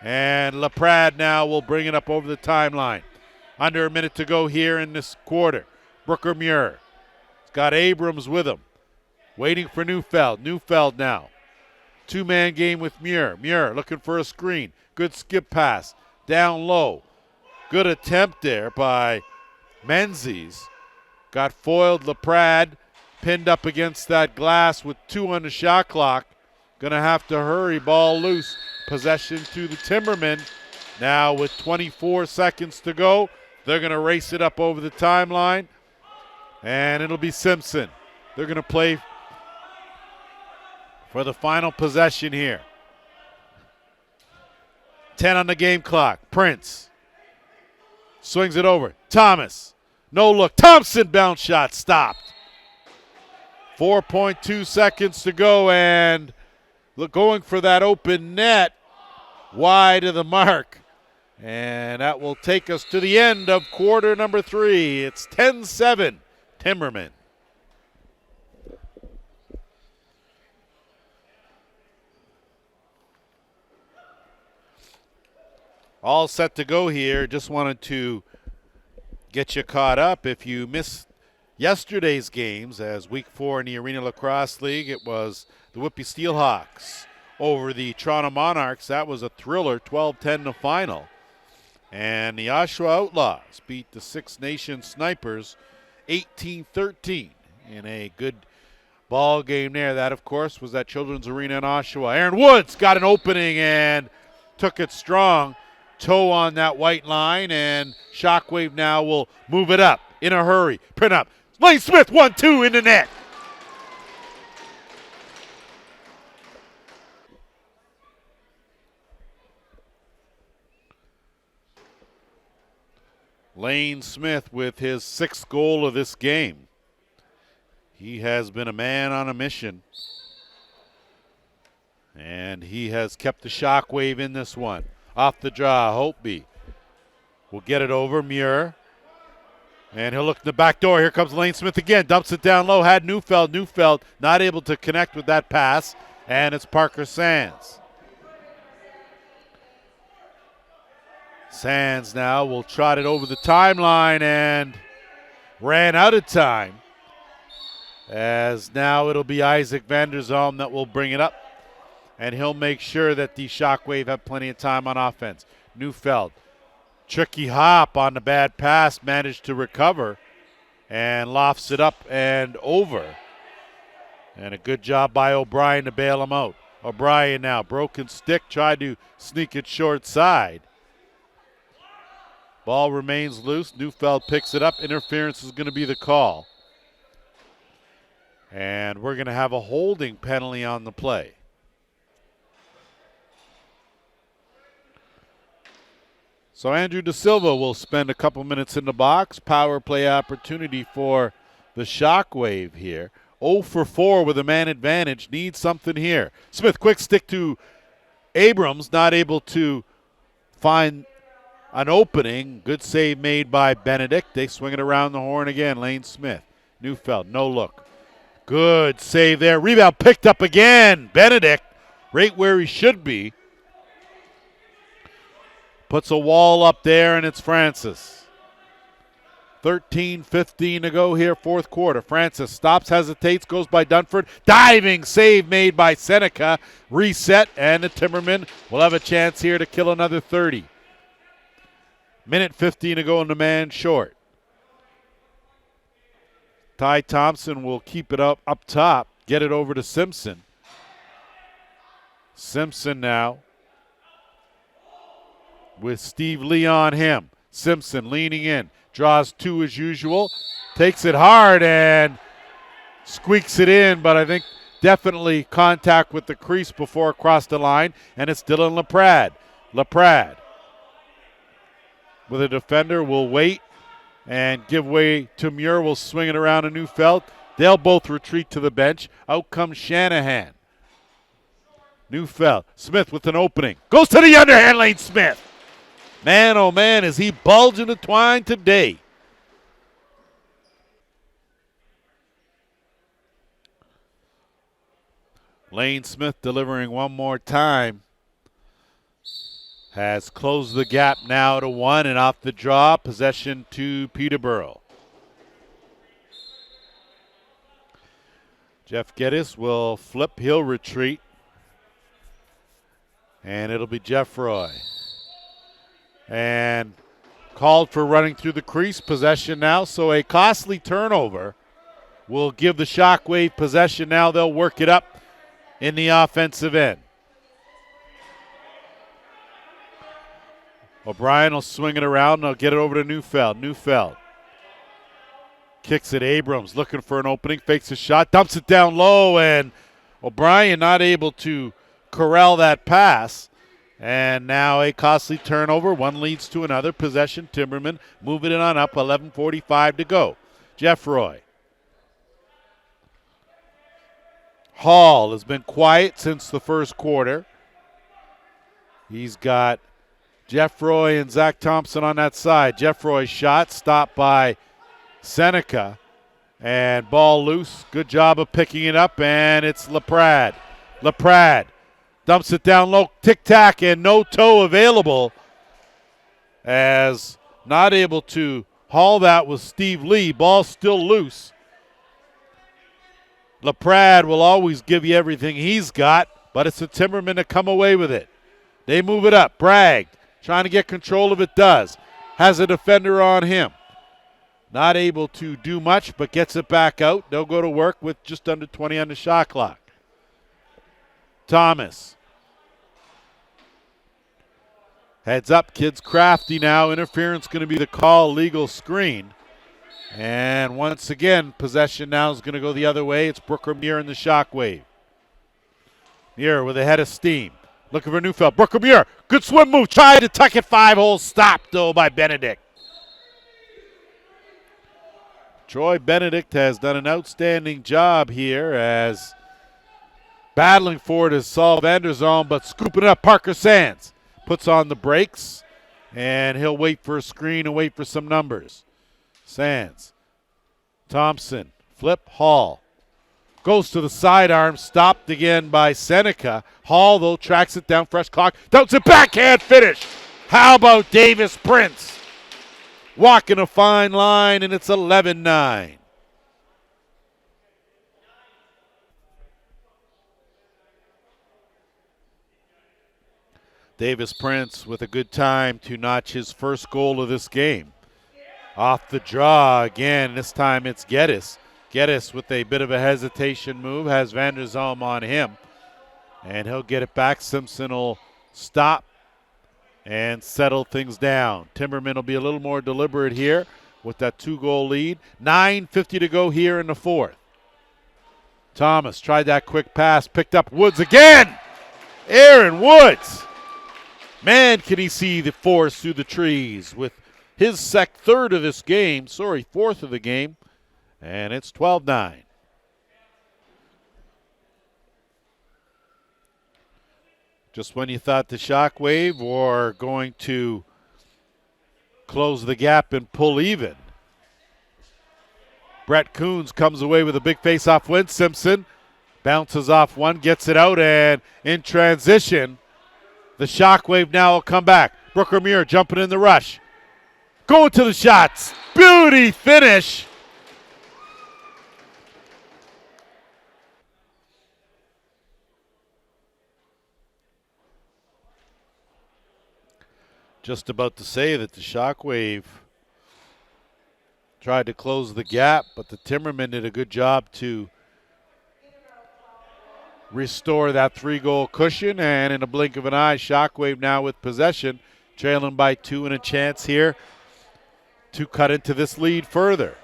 And LaPrade now will bring it up over the timeline. Under a minute to go here in this quarter. Brooker Muir. He's got Abrams with him. Waiting for Neufeld. Neufeld now. Two-man game with Muir. Muir looking for a screen. Good skip pass. Down low. Good attempt there by Menzies. Got foiled. LaPrade pinned up against that glass with 2 on the shot clock. Gonna have to hurry. Ball loose. Possession to the Timbermen. Now with 24 seconds to go, they're gonna race it up over the timeline. And it'll be Simpson. They're gonna play for the final possession here. 10 on the game clock. Prince swings it over. Thomas. No look. Thompson bounce shot stopped. 4.2 seconds to go, and going for that open net. Wide of the mark. And that will take us to the end of quarter number 3. It's 10-7 Timbermen. All set to go here. Just wanted to get you caught up. If you missed yesterday's games, as week 4 in the Arena Lacrosse League, it was the Whitby Steelhawks over the Toronto Monarchs. That was a thriller, 12-10 the final. And the Oshawa Outlaws beat the Six Nations Snipers 18-13 in a good ball game there. That, of course, was at Children's Arena in Oshawa. Aaron Woods got an opening and took it strong. Toe on that white line, and Shockwave now will move it up in a hurry. Print up. Lane Smith, 1-2 in the net. Lane Smith with his 6th goal of this game. He has been a man on a mission, and he has kept the Shockwave in this one. Off the draw, Holtby will get it over. Muir. And he'll look in the back door. Here comes Lane Smith again. Dumps it down low. Had Neufeld. Neufeld not able to connect with that pass. And it's Parker Sands. Sands now will trot it over the timeline and ran out of time. As now it'll be Isaac Vanderzalm that will bring it up. And he'll make sure that the Shockwave have plenty of time on offense. Neufeld, tricky hop on the bad pass, managed to recover and lofts it up and over. And a good job by O'Brien to bail him out. O'Brien now, broken stick, tried to sneak it short side. Ball remains loose. Neufeld picks it up. Interference is going to be the call. And we're going to have a holding penalty on the play. So Andrew De Silva will spend a couple minutes in the box. Power play opportunity for the Shockwave here. 0 for 4 with a man advantage. Needs something here. Smith, quick stick to Abrams. Not able to find an opening. Good save made by Benedict. They swing it around the horn again. Lane Smith. Neufeld, no look. Good save there. Rebound picked up again. Benedict, right where he should be. Puts a wall up there, and it's Francis. 13-15 to go here, 4th quarter. Francis stops, hesitates, goes by Dunford. Diving save made by Seneca. Reset, and the Timbermen will have a chance here to kill another 30. Minute 15 to go in the man short. Ty Thompson will keep it up top, get it over to Simpson. Simpson now with Steve Lee on him. Simpson leaning in, draws 2 as usual, takes it hard and squeaks it in, but I think definitely contact with the crease before across the line, and it's Dylan LaPrade. LaPrade with a defender will wait and give way to Muir. Will swing it around to Neufeld. They'll both retreat to the bench. Out comes Shanahan. Neufeld. Smith with an opening. Goes to the underhand lane, Smith. Man, oh man, is he bulging the twine today. Lane Smith delivering one more time. Has closed the gap now to 1, and off the draw, possession to Peterborough. Jeff Geddes will flip, he'll retreat. And it'll be Jeff Roy. And called for running through the crease, possession now, so a costly turnover will give the Shockwave possession now. They'll work it up in the offensive end. O'Brien will swing it around and they'll get it over to Neufeld. Neufeld kicks it. Abrams looking for an opening, fakes a shot, dumps it down low, and O'Brien not able to corral that pass. And now a costly turnover. One leads to another. Possession, Timbermen moving it on up. 11:45 to go. Jeff Roy. Hall has been quiet since the first quarter. He's got Jeff Roy and Zach Thompson on that side. Jeff Roy's shot stopped by Seneca. And ball loose. Good job of picking it up, and it's LaPrade. LaPrade dumps it down low. Tic-tac, and no toe available. As not able to haul that was Steve Lee. Ball still loose. LaPrade will always give you everything he's got, but it's the Timbermen to come away with it. They move it up. Bragg trying to get control of it, does. Has a defender on him. Not able to do much, but gets it back out. They'll go to work with just under 20 on the shot clock. Thomas. Heads up, kid's crafty now. Interference going to be the call, legal screen. And once again, possession now is going to go the other way. It's Brooker Muir in the Shockwave. Muir with a head of steam. Looking for Neufeld. Brooker Muir, good swim move. Tried to tuck it 5-hole. Stopped, though, by Benedict. Troy Benedict has done an outstanding job here as battling for it is Saul Vanderzalm, but scooping it up. Parker Sands puts on the brakes, and he'll wait for a screen and wait for some numbers. Sands, Thompson, flip, Hall. Goes to the sidearm, stopped again by Seneca. Hall, though, tracks it down, fresh clock. Dumps it, backhand finish. How about Davis Prince? Walking a fine line, and it's 11-9. Davis Prince with a good time to notch his first goal of this game. Off the draw again, this time it's Geddes. Geddes with a bit of a hesitation move, has Vanderzalm on him. And he'll get it back. Simpson will stop and settle things down. Timbermen will be a little more deliberate here with that 2-goal lead. 9:50 to go here in the fourth. Thomas tried that quick pass, picked up Woods again. Aaron Woods. Man, can he see the forest through the trees with his fourth of the game, and it's 12-9. Just when you thought the Shockwave were going to close the gap and pull even, Brett Coons comes away with a big face-off win. Simpson bounces off one, gets it out, and in transition, the Shockwave now will come back. Brooker Muir jumping in the rush. Going to the shots. Beauty finish. Just about to say that the Shockwave tried to close the gap, but the Timbermen did a good job to restore that 3-goal cushion, and in a blink of an eye, Shockwave now with possession, trailing by 2 and a chance here to cut into this lead further.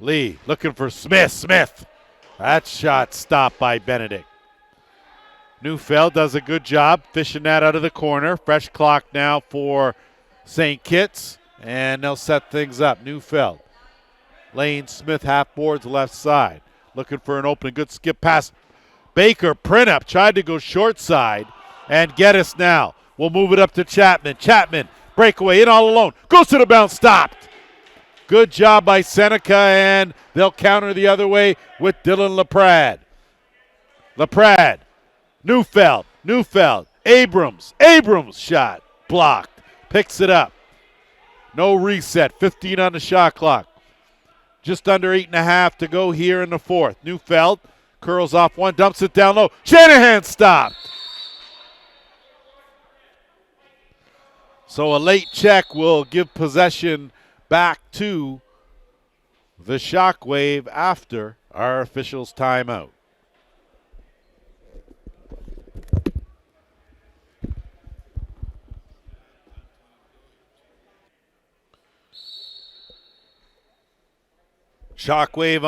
Lee looking for Smith. Smith. That shot stopped by Benedict. Neufeld does a good job fishing that out of the corner. Fresh clock now for St. Kitts, and they'll set things up. Neufeld. Lane Smith half boards left side. Looking for an opening. Good skip pass. Baker, print up, tried to go short side, and Geddes now. We'll move it up to Chapman. Chapman, breakaway in all alone. Goes to the bounce, stopped. Good job by Seneca, and they'll counter the other way with Dylan LaPrade. LaPrade, Neufeld, Abrams shot, blocked, picks it up. No reset, 15 on the shot clock. Just under 8.5 to go here in the fourth. Neufeld curls off one, dumps it down low. Shanahan stopped. So a late check will give possession back to the Shockwave after our officials' timeout. Shockwave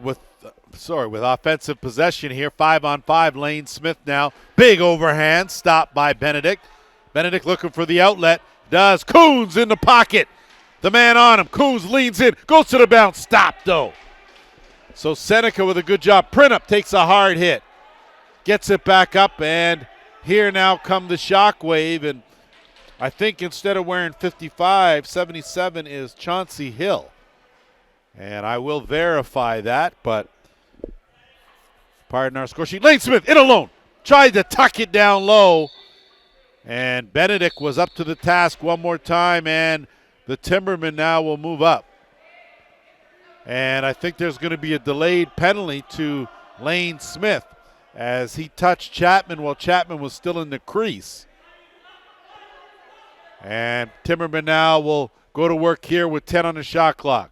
with offensive possession here. 5-on-5. Lane Smith now. Big overhand. Stopped by Benedict. Benedict looking for the outlet. Does. Coons in the pocket. The man on him. Coons leans in. Goes to the bounce. Stopped though. So Seneca with a good job. Printup takes a hard hit. Gets it back up, and here now come the Shockwave, and I think instead of wearing 55, 77 is Chauncey Hill. And I will verify that, but pardon our score sheet. Lane Smith in alone. Tried to tuck it down low. And Benedict was up to the task one more time, and the Timbermen now will move up. And I think there's going to be a delayed penalty to Lane Smith as he touched Chapman while Chapman was still in the crease. And Timberman now will go to work here with 10 on the shot clock.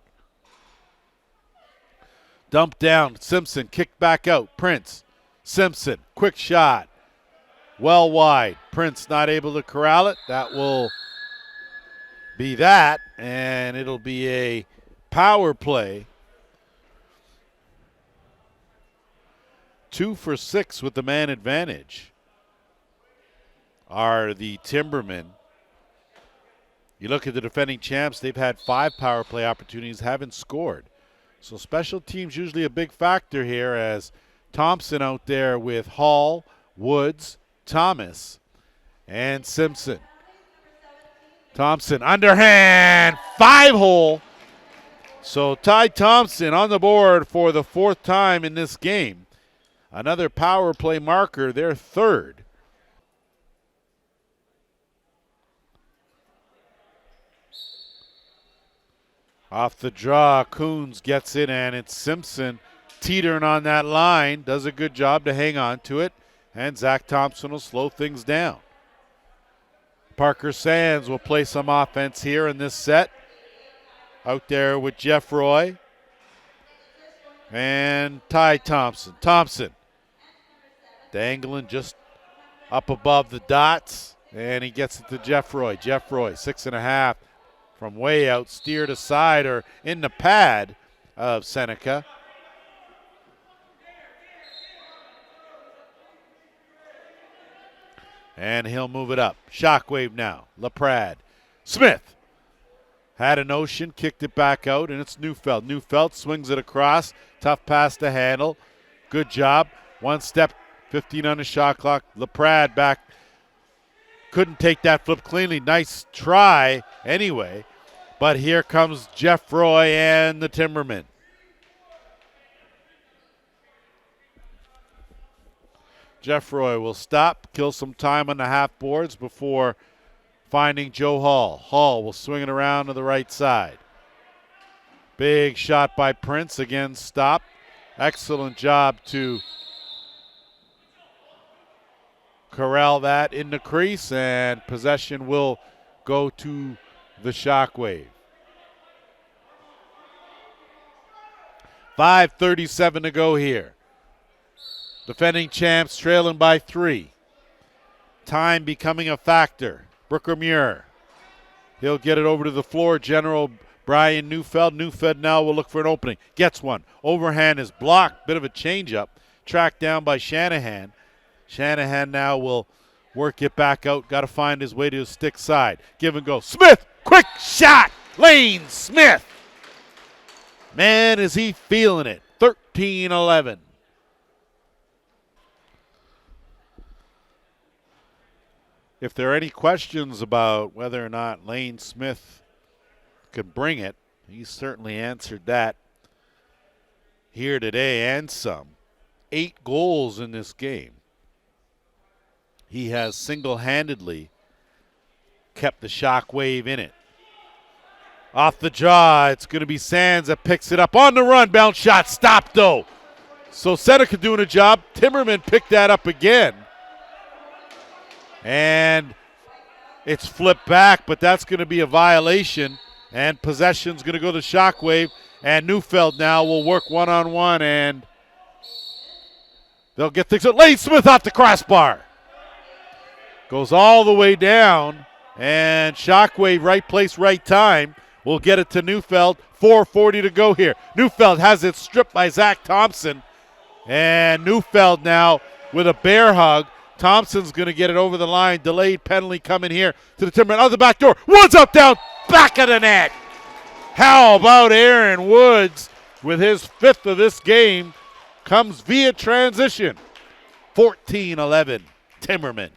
Dump down, Simpson, kick back out, Prince, Simpson, quick shot, well wide. Prince not able to corral it. That will be that, and it'll be a power play. 2 for 6 with the man advantage are the Timbermen. You look at the defending champs, they've had 5 power play opportunities, haven't scored. So special teams usually a big factor here as Thompson out there with Hall, Woods, Thomas, and Simpson. Thompson, underhand, 5-hole. So Ty Thompson on the board for the 4th time in this game. Another power play marker, their 3rd. Off the draw, Coons gets it, and it's Simpson teetering on that line. Does a good job to hang on to it, and Zach Thompson will slow things down. Parker Sands will play some offense here in this set. Out there with Jeff Roy and Ty Thompson. Thompson dangling just up above the dots, and he gets it to Jeff Roy. Jeff Roy, 6.5 from way out, steered aside or in the pad of Seneca. And he'll move it up. Shockwave now. LaPrade. Smith had a notion, kicked it back out, and it's Neufeld. Neufeld swings it across. Tough pass to handle. Good job. One step, 15 on the shot clock. LaPrade back. Couldn't take that flip cleanly. Nice try anyway. But here comes Jeff Roy and the Timbermen. Jeff Roy will stop, kill some time on the half boards before finding Joe Hall. Hall will swing it around to the right side. Big shot by Prince, again stopped. Excellent job to corral that in the crease, and possession will go to the Shockwave. 5:37 to go here. Defending champs trailing by 3. Time becoming a factor. Brooker Muir. He'll get it over to the floor. General Brian Neufeld. Neufeld now will look for an opening. Gets one. Overhand is blocked. Bit of a changeup. Tracked down by Shanahan. Shanahan now will work it back out. Got to find his way to his stick side. Give and go. Smith. Quick shot. Lane Smith. Man, is he feeling it. 13-11. If there are any questions about whether or not Lane Smith can bring it. He's certainly answered that here today and some. 8 goals in this game. He has single-handedly kept the Shockwave in it. Off the jaw, it's going to be Sands that picks it up. On the run, bounce shot, stopped though. So Seneca doing a job. Timberman picked that up again. And it's flipped back, but that's going to be a violation. And possession's going to go to Shockwave. And Neufeld now will work one-on-one, and they'll get things. Lane Smith off the crossbar. Goes all the way down, and Shockwave, right place, right time, will get it to Neufeld. 4:40 to go here. Neufeld has it stripped by Zach Thompson, and Neufeld now with a bear hug. Thompson's going to get it over the line. Delayed penalty coming here to the Timbermen. Out the back door. Woods up, down, back of the net. How about Aaron Woods with his 5th of this game? Comes via transition. 14-11, Timbermen.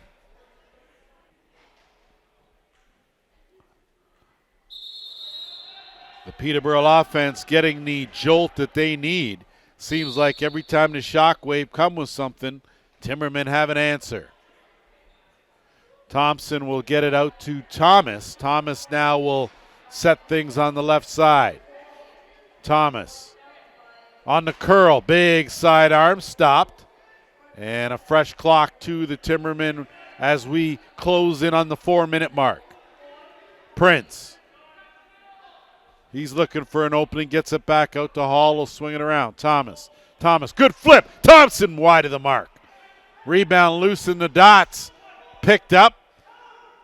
The Peterborough offense getting the jolt that they need. Seems like every time the Shockwave come with something, Timbermen have an answer. Thompson will get it out to Thomas. Thomas now will set things on the left side. Thomas on the curl, big sidearm, stopped. And a fresh clock to the Timbermen as we close in on the 4-minute mark. Prince. He's looking for an opening, gets it back out to Hall, will swing it around. Thomas, good flip. Thompson wide of the mark. Rebound loose in the dots. Picked up,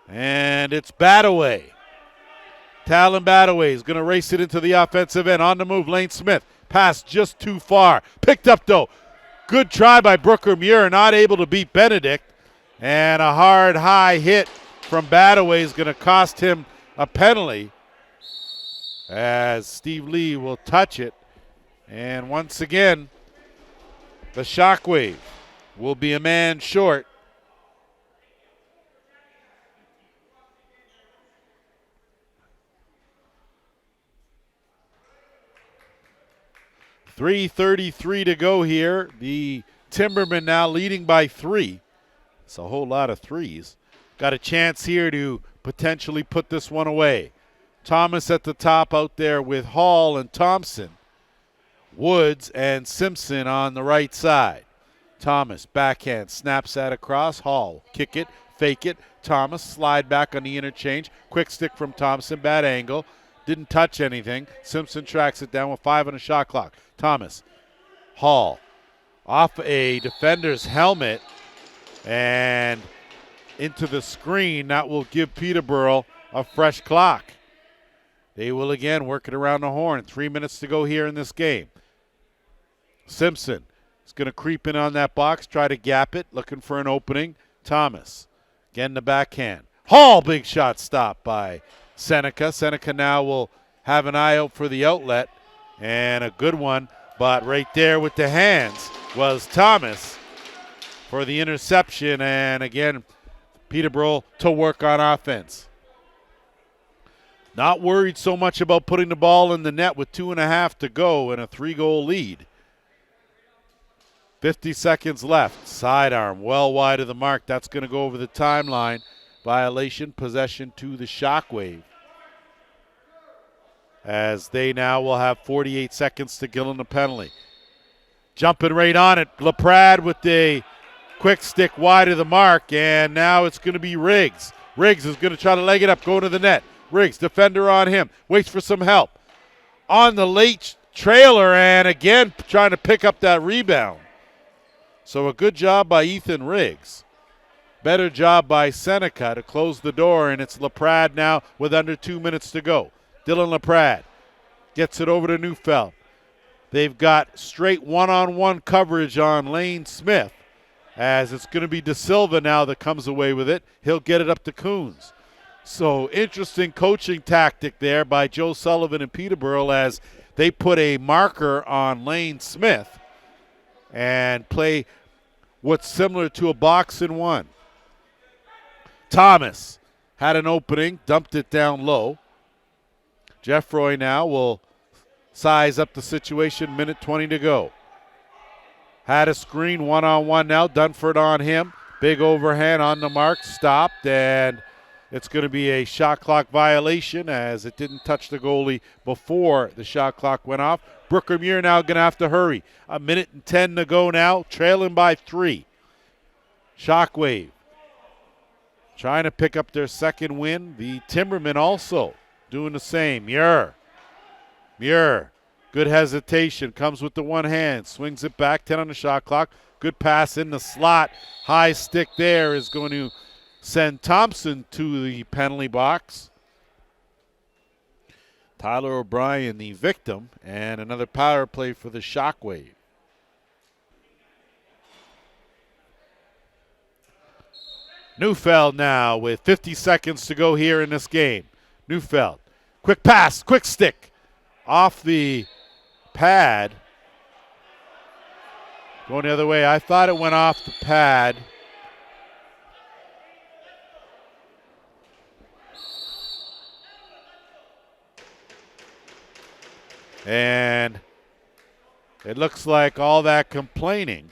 and it's Badaway. Talon Badaway is going to race it into the offensive end. On the move, Lane Smith. Pass just too far. Picked up, though. Good try by Brooker Muir, not able to beat Benedict. And a hard, high hit from Badaway is going to cost him a penalty, as Steve Lee will touch it. And once again, the Shockwave will be a man short. .333 to go here. The Timbermen now leading by 3. It's a whole lot of threes. Got a chance here to potentially put this one away. Thomas at the top out there with Hall and Thompson. Woods and Simpson on the right side. Thomas, backhand, snaps that across. Hall, kick it, fake it. Thomas, slide back on the interchange. Quick stick from Thompson, bad angle. Didn't touch anything. Simpson tracks it down with 5 on the shot clock. Thomas, Hall, off a defender's helmet and into the screen. That will give Peterborough a fresh clock. They will again work it around the horn. 3 minutes to go here in this game. Simpson is going to creep in on that box, try to gap it, looking for an opening. Thomas, again the backhand. Hall, big shot stopped by Seneca. Seneca now will have an eye out for the outlet, and a good one, but right there with the hands was Thomas for the interception, and again, Peterborough to work on offense. Not worried so much about putting the ball in the net with 2.5 to go and a 3-goal lead. 50 seconds left. Sidearm well wide of the mark. That's going to go over the timeline. Violation, possession to the Shockwave, as they now will have 48 seconds to gill in the penalty. Jumping right on it. LaPrade with the quick stick wide of the mark, and now it's going to be Riggs. Riggs is going to try to leg it up, going to the net. Riggs, defender on him, waits for some help. On the late trailer, and again trying to pick up that rebound. So a good job by Ethan Riggs. Better job by Seneca to close the door, and it's LaPrade now with under 2 minutes to go. Dylan LaPrade gets it over to Neufeld. They've got straight one-on-one coverage on Lane Smith, as it's going to be De Silva now that comes away with it. He'll get it up to Coons. So interesting coaching tactic there by Joe Sullivan and Peterborough, as they put a marker on Lane Smith and play what's similar to a box and one. Thomas had an opening, dumped it down low. Jeffroy now will size up the situation, minute 20 to go. Had a screen, one-on-one now, Dunford on him. Big overhand on the mark, stopped, and it's going to be a shot clock violation as it didn't touch the goalie before the shot clock went off. Brooker Muir now going to have to hurry. A minute and 10 to go now, trailing by 3. Shockwave trying to pick up their second win. The Timbermen also doing the same. Muir, good hesitation, comes with the one hand, swings it back, 10 on the shot clock. Good pass in the slot. High stick there is going to send Thompson to the penalty box. Tyler O'Brien, the victim, and another power play for the Shockwave. Neufeld now with 50 seconds to go here in this game. Neufeld, quick pass, quick stick, off the pad. Going the other way. I thought it went off the pad. And it looks like all that complaining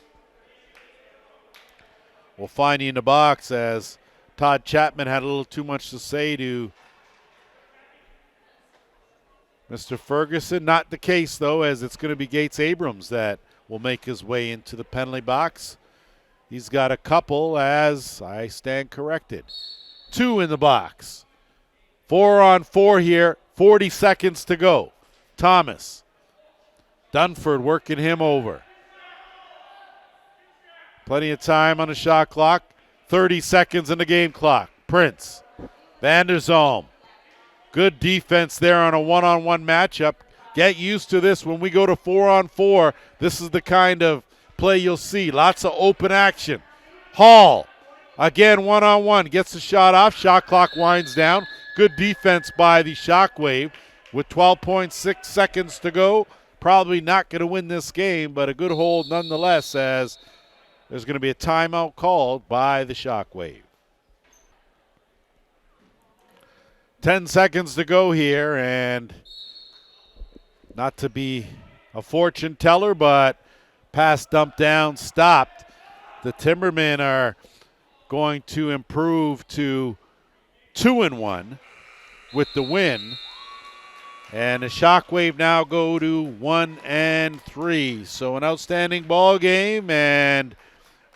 will find you in the box, as Todd Chapman had a little too much to say to Mr. Ferguson. Not the case, though, as it's going to be Gates Abrams that will make his way into the penalty box. He's got a couple, as I stand corrected. 2 in the box. 4 on 4 here, 40 seconds to go. Thomas. Dunford working him over. Plenty of time on the shot clock. 30 seconds in the game clock. Prince. Van der Zalm. Good defense there on a one-on-one matchup. Get used to this when we go to 4 on 4. This is the kind of play you'll see. Lots of open action. Hall. Again, one-on-one. Gets the shot off. Shot clock winds down. Good defense by the Shockwave. With 12.6 seconds to go, probably not going to win this game, but a good hold nonetheless, as there's going to be a timeout called by the Shockwave. 10 seconds to go here, and not to be a fortune teller, but pass dumped down, stopped. The Timbermen are going to improve to 2-1 with the win. And the Shockwave now go to 1-3. So an outstanding ball game. And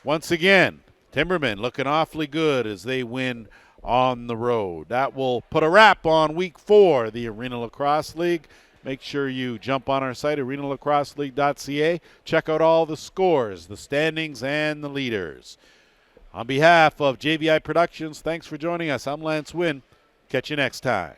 once again, Timbermen looking awfully good as they win on the road. That will put a wrap on week 4 of the Arena Lacrosse League. Make sure you jump on our site, arenalacrosseleague.ca. Check out all the scores, the standings, and the leaders. On behalf of JVI Productions, thanks for joining us. I'm Lance Wynn. Catch you next time.